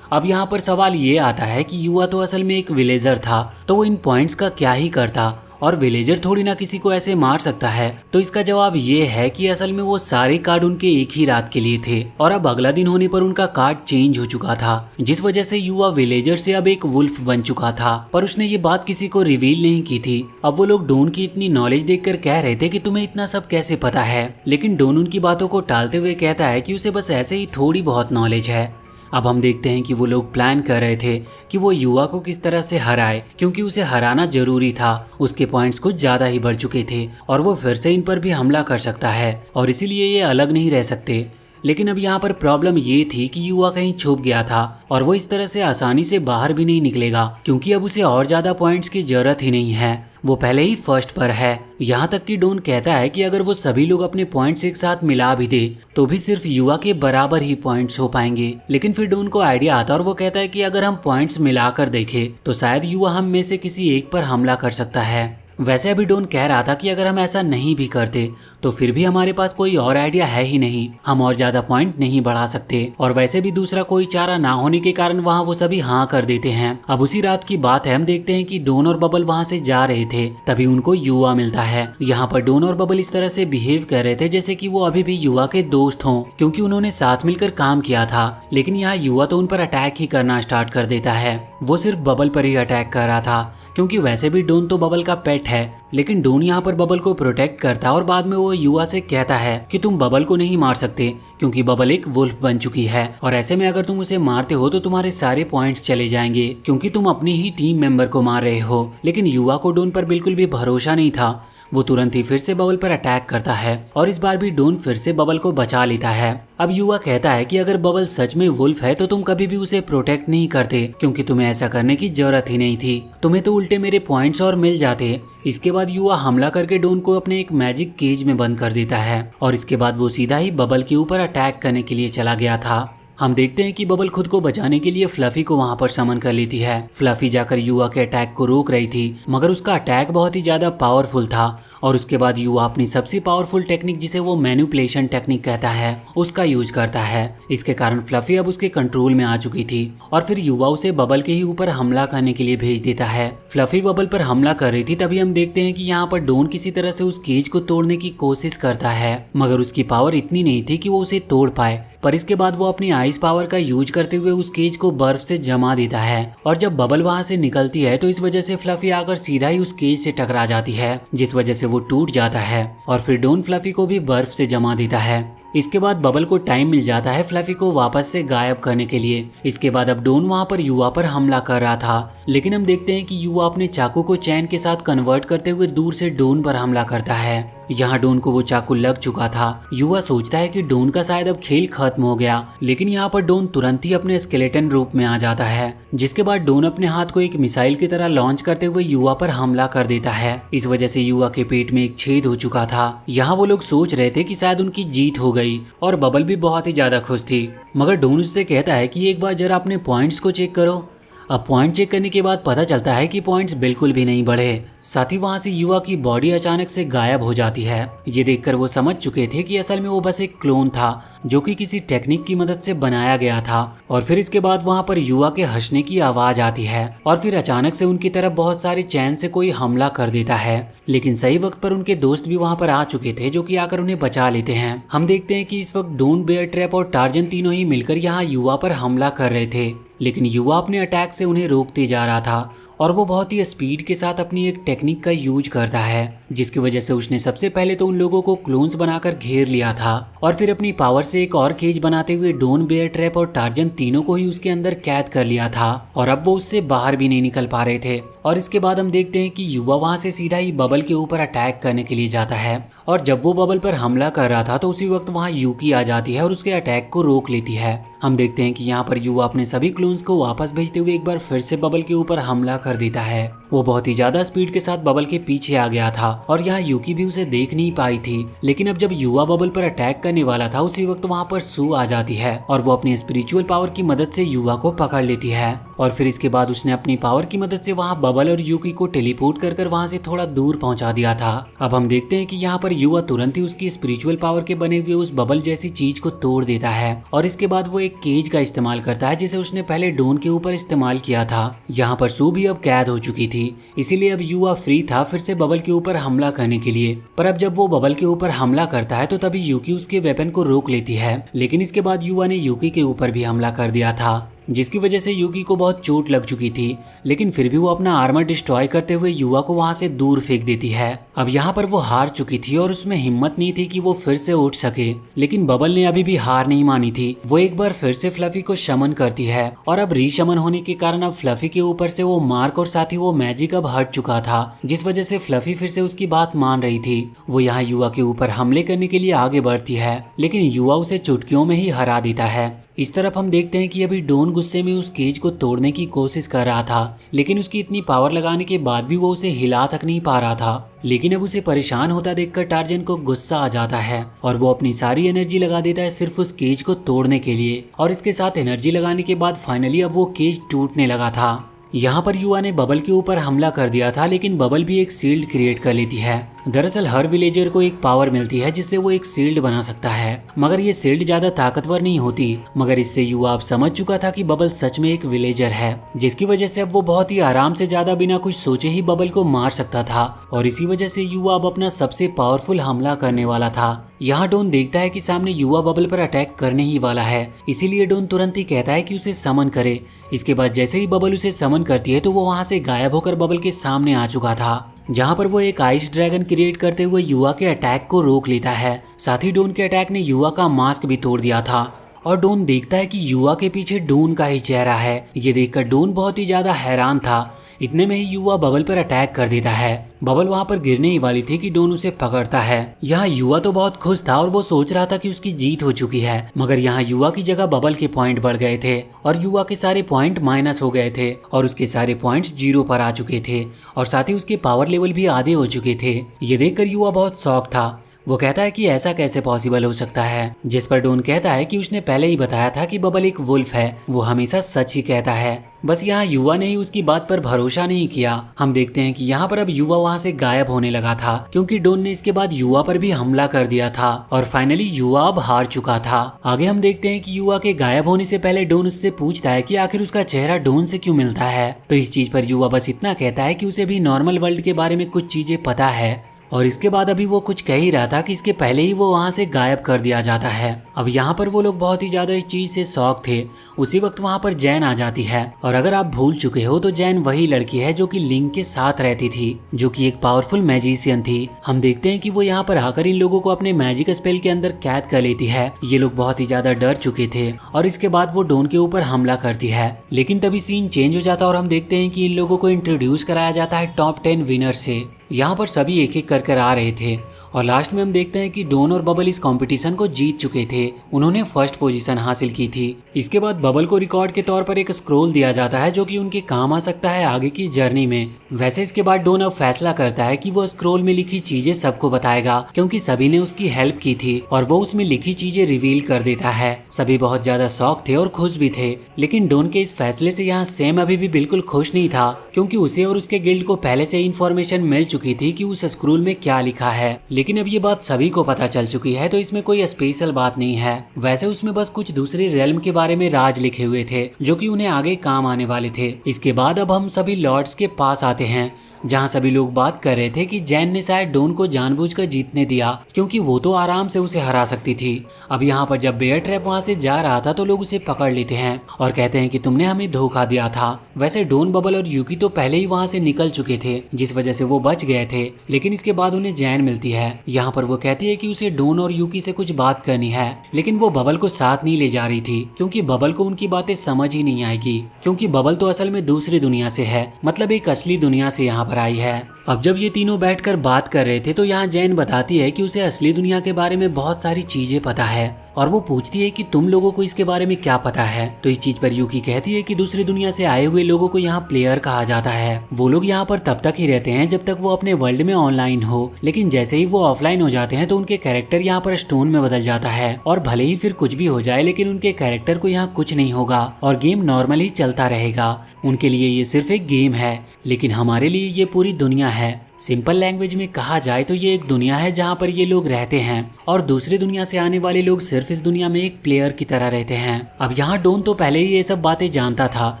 अब यहाँ पर सवाल ये आता है कि युवा तो असल में एक विलेजर था, तो वो इन पॉइंट्स का क्या ही करता, और विलेजर थोड़ी ना किसी को ऐसे मार सकता है। तो इसका जवाब ये है कि असल में वो सारे कार्ड उनके एक ही रात के लिए थे और अब अगला दिन होने पर उनका कार्ड चेंज हो चुका था, जिस वजह से युवा विलेजर से अब एक वुल्फ बन चुका था। पर उसने ये बात किसी को रिवील नहीं की थी। अब वो लोग डोन की इतनी नॉलेज देखकर कह रहे थे कि तुम्हें इतना सब कैसे पता है, लेकिन डोन उनकी बातों को टालते हुए कहता है कि उसे बस ऐसे ही थोड़ी बहुत नॉलेज है। अब हम देखते हैं कि वो लोग प्लान कर रहे थे कि वो युवा को किस तरह से हराए, क्योंकि उसे हराना जरूरी था। उसके पॉइंट्स कुछ ज्यादा ही बढ़ चुके थे और वो फिर से इन पर भी हमला कर सकता है और इसीलिए ये अलग नहीं रह सकते। लेकिन अब यहाँ पर प्रॉब्लम ये थी कि युवा कहीं छुप गया था और वो इस तरह से आसानी से बाहर भी नहीं निकलेगा, क्योंकि अब उसे और ज्यादा पॉइंट्स की जरूरत ही नहीं है। वो पहले ही फर्स्ट पर है। यहाँ तक कि डोन कहता है कि अगर वो सभी लोग अपने पॉइंट्स एक साथ मिला भी दे तो भी सिर्फ युवा के बराबर ही पॉइंट्स हो पाएंगे। लेकिन फिर डोन को आइडिया आता है और वो कहता है कि अगर हम पॉइंट्स मिलाकर देखें तो शायद युवा हम में से किसी एक पर हमला कर सकता है। वैसे अभी डोन कह रहा था कि अगर हम ऐसा नहीं भी करते तो फिर भी हमारे पास कोई और आइडिया है ही नहीं, हम और ज्यादा पॉइंट नहीं बढ़ा सकते और वैसे भी दूसरा कोई चारा ना होने के कारण वहाँ वो सभी हाँ कर देते हैं। अब उसी रात की बात है, हम देखते हैं कि डोन और बबल वहाँ से जा रहे थे, तभी उनको युवा मिलता है। यहाँ पर डोन और बबल इस तरह से बिहेव कर रहे थे जैसे कि वो अभी भी युवा के दोस्त हों, क्योंकि उन्होंने साथ मिलकर काम किया था। लेकिन यहाँ युवा तो उन पर अटैक ही करना स्टार्ट कर देता है। वो सिर्फ बबल पर ही अटैक कर रहा था, क्योंकि वैसे भी डोन तो बबल का पेट है। लेकिन डोन यहाँ पर बबल को प्रोटेक्ट करता है और बाद में वो युवा से कहता है कि तुम बबल को नहीं मार सकते, क्योंकि बबल एक वुल्फ बन चुकी है और ऐसे में अगर तुम उसे मारते हो तो तुम्हारे सारे पॉइंट्स चले जाएंगे, क्योंकि तुम अपनी ही टीम मेंबर को मार रहे हो। लेकिन युवा को डोन पर बिल्कुल भी भरोसा नहीं था। वो तुरंत ही फिर से बबल पर अटैक करता है और इस बार भी डोन फिर से बबल को बचा लेता है। अब युवा कहता है कि अगर बबल सच में वुल्फ है तो तुम कभी भी उसे प्रोटेक्ट नहीं करते, क्योंकि तुम्हें ऐसा करने की जरूरत ही नहीं थी, तुम्हें तो उल्टे मेरे पॉइंट्स और मिल जाते। इसके बाद युवा हमला करके डोन को अपने एक मैजिक केज में बंद कर देता है और इसके बाद वो सीधा ही बबल के ऊपर अटैक करने के लिए चला गया था। हम देखते हैं कि बबल खुद को बचाने के लिए फ्लफी को वहां पर समन कर लेती है। फ्लफी जाकर युवा के अटैक को रोक रही थी, मगर उसका अटैक बहुत ही ज्यादा पावरफुल था और उसके बाद युवा अपनी सबसे पावरफुल टेक्निक, जिसे वो मैनिपुलेशन टेक्निक कहता है, उसका यूज करता है। इसके कारण फ्लफी अब उसके कंट्रोल में आ चुकी थी और फिर युवा उसे बबल के ही ऊपर हमला करने के लिए भेज देता है। फ्लफी बबल पर हमला कर रही थी, तभी हम देखते हैं कि यहाँ पर डोन किसी तरह से उस केज को तोड़ने की कोशिश करता है, मगर उसकी पावर इतनी नहीं थी कि वो उसे तोड़ पाए। पर इसके बाद वो अपनी आइस पावर का यूज करते हुए उस केज को बर्फ से जमा देता है और जब बबल वहां से निकलती है तो इस वजह से फ्लफी आकर सीधा ही उस केज से टकरा जाती है, जिस वजह से वो टूट जाता है और फिर डोन फ्लफी को भी बर्फ से जमा देता है। इसके बाद बबल को टाइम मिल जाता है फ्लफी को वापस से गायब करने के लिए। इसके बाद अब डोन वहां पर युवा पर हमला कर रहा था, लेकिन हम देखते हैं कि युवा अपने चाकू को चैन के साथ कन्वर्ट करते हुए दूर से डोन पर हमला करता है। यहाँ डोन को वो चाकू लग चुका था। युवा सोचता है कि डोन का शायद अब खेल खत्म हो गया, लेकिन यहाँ पर डोन तुरंत ही अपने स्केलेटन रूप में आ जाता है, जिसके बाद डोन अपने हाथ को एक मिसाइल की तरह लॉन्च करते हुए युवा पर हमला कर देता है। इस वजह से युवा के पेट में एक छेद हो चुका था। यहाँ वो लोग सोच रहे थे कि शायद उनकी जीत हो गई और बबल भी बहुत ही ज्यादा खुश थी, मगर डोन उससे कहता है कि एक बार जरा अपने पॉइंट्स को चेक करो। अब पॉइंट चेक करने के बाद पता चलता है कि पॉइंट्स बिल्कुल भी नहीं बढ़े। साथ ही वहां से युवा की बॉडी अचानक से गायब हो जाती है। ये देखकर वो समझ चुके थे कि असल में वो बस एक क्लोन था जो कि किसी टेक्निक की मदद से बनाया गया था। और फिर इसके बाद वहां पर युवा के हंसने की आवाज आती है और फिर अचानक से उनकी तरफ बहुत सारे चैन से कोई हमला कर देता है। लेकिन सही वक्त पर उनके दोस्त भी वहां पर आ चुके थे, जो कि आकर उन्हें बचा लेते हैं। हम देखते हैं कि इस वक्त डोन, बेयर ट्रैप और टार्जन तीनों ही मिलकर यहाँ युवा पर हमला कर रहे थे, लेकिन युवा अपने अटैक से उन्हें रोकते जा रहा था और वो बहुत ही स्पीड के साथ अपनी एक टेक्निक का यूज करता है, जिसकी वजह से उसने सबसे पहले तो उन लोगों को क्लोन्स बनाकर घेर लिया था और फिर अपनी पावर से एक और केज बनाते हुए डोन, बेयर ट्रैप और टार्जन तीनों को ही उसके अंदर कैद कर लिया था और अब वो उससे बाहर भी नहीं निकल पा रहे थे। और इसके बाद हम देखते हैं कि युवा वहां से सीधा ही बबल के ऊपर अटैक करने के लिए जाता है और जब वो बबल पर हमला कर रहा था तो उसी वक्त वहां यूकी आ जाती है और उसके अटैक को रोक लेती है। हम देखते हैं कि यहाँ पर युवा अपने सभी क्लोन्स को वापस भेजते हुए एक बार फिर से बबल के ऊपर हमला कर देता है। वो बहुत ही ज्यादा स्पीड के साथ बबल के पीछे आ गया था और यहाँ यूकी भी उसे देख नहीं पाई थी। लेकिन अब जब युवा बबल पर अटैक करने वाला था उसी वक्त वहाँ पर सू आ जाती है और वो अपनी स्पिरिचुअल पावर की मदद से युवा को पकड़ लेती है और फिर इसके बाद उसने अपनी पावर की मदद से वहाँ बबल और यूकी को टेलीपोर्ट कर वहाँ से थोड़ा दूर पहुंचा दिया था। अब हम देखते हैं कि यहाँ पर युवा तुरंत ही उसकी स्पिरिचुअल पावर के बने हुए उस बबल जैसी चीज को तोड़ देता है और इसके बाद वो एक केज का इस्तेमाल करता है जिसे उसने पहले डोन के ऊपर इस्तेमाल किया था। यहाँ पर सू भी अब कैद हो चुकी थी, इसीलिए अब युवा फ्री था फिर से बबल के ऊपर हमला करने के लिए। पर अब जब वो बबल के ऊपर हमला करता है तो तभी यूकी उसके वेपन को रोक लेती है, लेकिन इसके बाद युवा ने यूकी के ऊपर भी हमला कर दिया था। जिसकी वजह से यूकी को बहुत चोट लग चुकी थी, लेकिन फिर भी वो अपना आर्मर डिस्ट्रॉय करते हुए युवा को वहां से दूर फेंक देती है। अब यहाँ पर वो हार चुकी थी और उसमें हिम्मत नहीं थी कि वो फिर से उठ सके, लेकिन बबल ने अभी भी हार नहीं मानी थी। वो एक बार फिर से फ्लफी को शमन करती है और अब रीशमन होने के कारण अब फ्लफी के ऊपर से वो मार्क और साथ ही वो मैजिक अब हट चुका था, जिस वजह से फ्लफी फिर से उसकी बात मान रही थी। वो यहाँ युवा के ऊपर हमले करने के लिए आगे बढ़ती है, लेकिन युवा उसे चुटकियों में ही हरा देता है। इस तरफ हम देखते हैं कि अभी डोन गुस्से में उस केज को तोड़ने की कोशिश कर रहा था, लेकिन उसकी इतनी पावर लगाने के बाद भी वो उसे हिला तक नहीं पा रहा था। लेकिन अब उसे परेशान होता देखकर टार्जन को गुस्सा आ जाता है और वो अपनी सारी एनर्जी लगा देता है सिर्फ उस केज को तोड़ने के लिए। और इसके साथ एनर्जी लगाने के बाद फाइनली अब वो केज टूटने लगा था। यहाँ पर युवा ने बबल के ऊपर हमला कर दिया था, लेकिन बबल भी एक शील्ड क्रिएट कर लेती है। दरअसल हर विलेजर को एक पावर मिलती है जिससे वो एक शील्ड बना सकता है, मगर ये शील्ड ज्यादा ताकतवर नहीं होती। मगर इससे युवा अब समझ चुका था कि बबल सच में एक विलेजर है, जिसकी वजह से अब वो बहुत ही आराम से ज्यादा बिना कुछ सोचे ही बबल को मार सकता था। और इसी वजह से युवा अब अपना सबसे पावरफुल हमला करने वाला था। यहाँ डोन देखता है कि सामने युवा बबल पर अटैक करने ही वाला है, इसीलिए डोन तुरंत ही कहता है कि उसे समन करे। इसके बाद जैसे ही बबल उसे समन करती है तो वो वहाँ से गायब होकर बबल के सामने आ चुका था, जहाँ पर वो एक आइस ड्रैगन क्रिएट करते हुए युवा के अटैक को रोक लेता है। साथ ही डोन के अटैक ने युवा का मास्क भी तोड़ दिया था और डोन देखता है कि युवा के पीछे डोन का ही चेहरा है। ये देखकर डोन बहुत ही ज्यादा हैरान था। इतने में ही युवा बबल पर अटैक कर देता है। बबल वहाँ पर गिरने ही वाली थी कि डोन उसे पकड़ता है। यहाँ युवा तो बहुत खुश था और वो सोच रहा था कि उसकी जीत हो चुकी है, मगर यहाँ युवा की जगह बबल के पॉइंट बढ़ गए थे और युवा के सारे पॉइंट माइनस हो गए थे और उसके सारे पॉइंट्स 0 पर आ चुके थे और साथ ही उसके पावर लेवल भी आधे हो चुके थे। ये देखकर युवा बहुत शॉक था। वो कहता है कि ऐसा कैसे पॉसिबल हो सकता है, जिस पर डोन कहता है कि उसने पहले ही बताया था कि बबल एक वुल्फ है, वो हमेशा सच ही कहता है। बस यहाँ युवा ने ही उसकी बात पर भरोसा नहीं किया। हम देखते हैं कि यहाँ पर अब युवा वहाँ से गायब होने लगा था, क्योंकि डोन ने इसके बाद युवा पर भी हमला कर दिया था और फाइनली युवा अब हार चुका था। आगे हम देखते हैं कि युवा के गायब होने से पहले डोन उससे पूछता है कि आखिर उसका चेहरा डोन से क्यों मिलता है। तो इस चीज पर युवा बस इतना कहता है कि उसे भी नॉर्मल वर्ल्ड के बारे में कुछ चीजें पता है और इसके बाद अभी वो कुछ कह ही रहा था कि इसके पहले ही वो वहाँ से गायब कर दिया जाता है। अब यहाँ पर वो लोग बहुत ही ज्यादा इस चीज से शॉक थे। उसी वक्त वहाँ पर जैन आ जाती है और अगर आप भूल चुके हो तो जैन वही लड़की है जो कि लिंक के साथ रहती थी, जो कि एक पावरफुल मैजिशियन थी। हम देखते हैं कि वो यहाँ पर आकर इन लोगों को अपने मैजिक स्पेल के अंदर कैद कर लेती है। ये लोग बहुत ही ज्यादा डर चुके थे और इसके बाद वो डोन के ऊपर हमला करती है, लेकिन तभी सीन चेंज हो जाता है और हम देखते हैं कि इन लोगों को इंट्रोड्यूस कराया जाता है टॉप 10 विनर से। यहाँ पर सभी एक एक कर आ रहे थे और लास्ट में हम देखते हैं कि डोन और बबल इस कंपटीशन को जीत चुके थे। उन्होंने फर्स्ट पोजीशन हासिल की थी। इसके बाद बबल को रिकॉर्ड के तौर पर एक स्क्रोल दिया जाता है जो कि उनके काम आ सकता है आगे की जर्नी में। वैसे इसके बाद डोन अब फैसला करता है कि वो स्क्रोल में लिखी चीजें सबको बताएगा, क्योंकि सभी ने उसकी हेल्प की थी और वो उसमें लिखी चीजें रिवील कर देता है। सभी बहुत ज्यादा शौक थे और खुश भी थे, लेकिन डोन के इस फैसले से यहाँ सैम अभी भी बिल्कुल खुश नहीं था, क्योंकि उसे और उसके गिल्ड को पहले से इन्फॉर्मेशन मिल चुकी थी कि उस स्क्रोल में क्या लिखा है। लेकिन अब ये बात सभी को पता चल चुकी है, तो इसमें कोई स्पेशल बात नहीं है। वैसे उसमें बस कुछ दूसरे रेल्म के बारे में राज लिखे हुए थे जो कि उन्हें आगे काम आने वाले थे। इसके बाद अब हम सभी लॉर्ड्स के पास आते हैं, जहां सभी लोग बात कर रहे थे कि जैन ने शायद डोन को जानबूझकर जीतने दिया, क्योंकि वो तो आराम से उसे हरा सकती थी। अब यहाँ पर जब बेयर ट्रैप वहां से जा रहा था तो लोग उसे पकड़ लेते हैं और कहते हैं कि तुमने हमें धोखा दिया था। वैसे डोन, बबल और यूकी तो पहले ही वहां से निकल चुके थे, जिस वजह से वो बच गए थे। लेकिन इसके बाद उन्हें जैन मिलती है। यहाँ पर वो कहती है कि उसे डोन और यूकी से कुछ बात करनी है, लेकिन वो बबल को साथ नहीं ले जा रही थी, क्योंकि बबल को उनकी बातें समझ ही नहीं आएगी, क्योंकि बबल तो असल में दूसरी दुनिया से है, मतलब एक असली दुनिया से यहाँ पर आई है। अब जब ये तीनों बैठकर बात कर रहे थे तो यहाँ जैन बताती है कि उसे असली दुनिया के बारे में बहुत सारी चीजें पता है और वो पूछती है कि तुम लोगों को इसके बारे में क्या पता है। तो इस चीज पर यूकी कहती है कि दूसरी दुनिया से आए हुए लोगों को यहाँ प्लेयर कहा जाता है। वो लोग यहाँ पर तब तक ही रहते हैं जब तक वो अपने वर्ल्ड में ऑनलाइन हो, लेकिन जैसे ही वो ऑफलाइन हो जाते हैं तो उनके कैरेक्टर यहाँ पर स्टोन में बदल जाता है और भले ही फिर कुछ भी हो जाए, लेकिन उनके कैरेक्टर को यहाँ कुछ नहीं होगा और गेम नॉर्मली चलता रहेगा। उनके लिए ये सिर्फ एक गेम है, लेकिन हमारे लिए ये पूरी दुनिया है। सिंपल लैंग्वेज में कहा जाए तो ये एक दुनिया है जहाँ पर ये लोग रहते हैं और दूसरी दुनिया से आने वाले लोग सिर्फ इस दुनिया में एक प्लेयर की तरह रहते हैं। अब यहाँ डोन तो पहले ही ये सब बातें जानता था,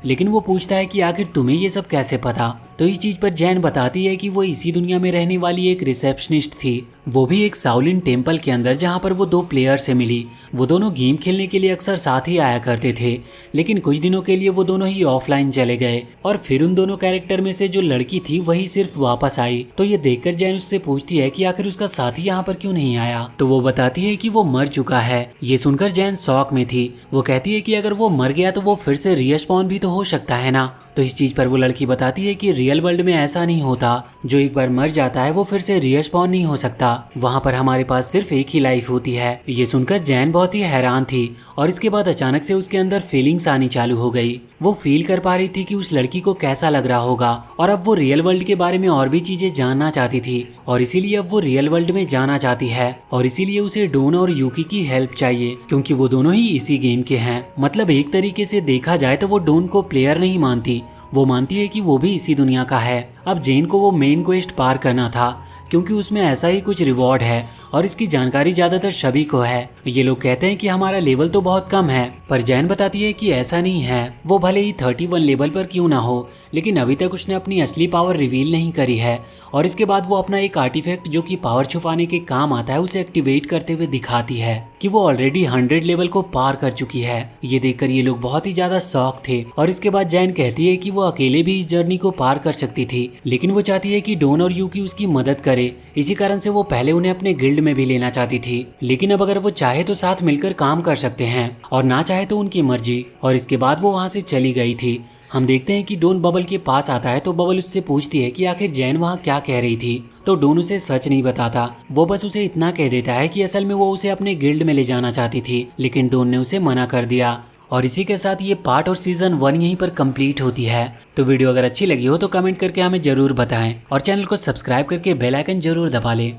लेकिन वो पूछता है कि आखिर तुम्हें ये सब कैसे पता। तो इस चीज पर जैन बताती है कि वो इसी दुनिया में रहने वाली एक रिसेप्शनिस्ट थी। वो भी एक साउलिन टेम्पल के अंदर जहाँ पर वो दो प्लेयर से मिली। वो दोनों गेम खेलने के लिए अक्सर साथ ही आया करते थे, लेकिन कुछ दिनों के लिए वो दोनों ही ऑफलाइन चले गए और फिर उन दोनों कैरेक्टर में से जो लड़की थी वही सिर्फ वापस आई। तो ये देखकर जैन उससे पूछती है कि आखिर उसका साथी यहाँ पर क्यों नहीं आया, तो वो बताती है कि वो मर चुका है। ये सुनकर जैन शॉक में थी। वो कहती है कि अगर वो मर गया तो वो फिर से रिस्पॉन भी तो हो सकता है ना। तो इस चीज पर वो लड़की बताती है कि रियल वर्ल्ड में ऐसा नहीं होता, जो एक बार मर जाता है वो फिर से रिस्पॉन नहीं हो सकता, वहाँ पर हमारे पास सिर्फ एक ही लाइफ होती है। ये सुनकर जैन बहुत ही हैरान थी और इसके बाद अचानक से उसके अंदर फीलिंग्स आनी चालू हो गई। वो फील कर पा रही थी कि उस लड़की को कैसा लग रहा होगा और अब वो रियल वर्ल्ड के बारे में और भी चीजें जानना चाहती थी और इसीलिए अब वो रियल वर्ल्ड में जाना चाहती है और इसीलिए उसे डोन और यूकी की हेल्प चाहिए, क्योंकि वो दोनों ही इसी गेम के हैं। मतलब एक तरीके से देखा जाए तो वो डोन को प्लेयर नहीं मानती, वो मानती है कि वो भी इसी दुनिया का है। अब जेन को वो मेन क्वेस्ट पार करना था, क्योंकि उसमें ऐसा ही कुछ रिवॉर्ड है और इसकी जानकारी ज्यादातर सभी को है। ये लोग कहते हैं कि हमारा लेवल तो बहुत कम है, पर जैन बताती है कि ऐसा नहीं है। वो भले ही 31 लेवल पर क्यों ना हो, लेकिन अभी तक उसने अपनी असली पावर रिवील नहीं करी है और इसके बाद वो अपना एक आर्टिफैक्ट जो कि पावर छुपाने के काम आता है उसे एक्टिवेट करते हुए दिखाती है कि वो ऑलरेडी 100 लेवल को पार कर चुकी है। ये देखकर ये लोग बहुत ही ज्यादा शॉक थे और इसके बाद जैन कहती है कि वो अकेले भी इस जर्नी को पार कर सकती थी, लेकिन वो चाहती है कि डोन और यूकी उसकी मदद करे। इसी कारण से वो पहले उन्हें अपने गिल्ड में भी लेना चाहती थी, लेकिन अब अगर वो चाहे तो साथ मिलकर काम कर सकते हैं और ना चाहे तो उनकी मर्जी। और इसके बाद वो वहाँ से चली गई थी। हम देखते हैं कि डोन बबल के पास आता है तो बबल उससे पूछती है कि आखिर जैन वहाँ क्या कह रही थी, तो डोन उसे सच नहीं बताता। वो बस उसे इतना कह देता है कि असल में वो उसे अपने गिल्ड में ले जाना चाहती थी, लेकिन डोन ने उसे मना कर दिया। और इसी के साथ ये पार्ट और सीजन 1 यहीं पर कंप्लीट होती है। तो वीडियो अगर अच्छी लगी हो तो कमेंट करके हमें जरूर बताएं और चैनल को सब्सक्राइब करके बेल आइकन जरूर दबा लें।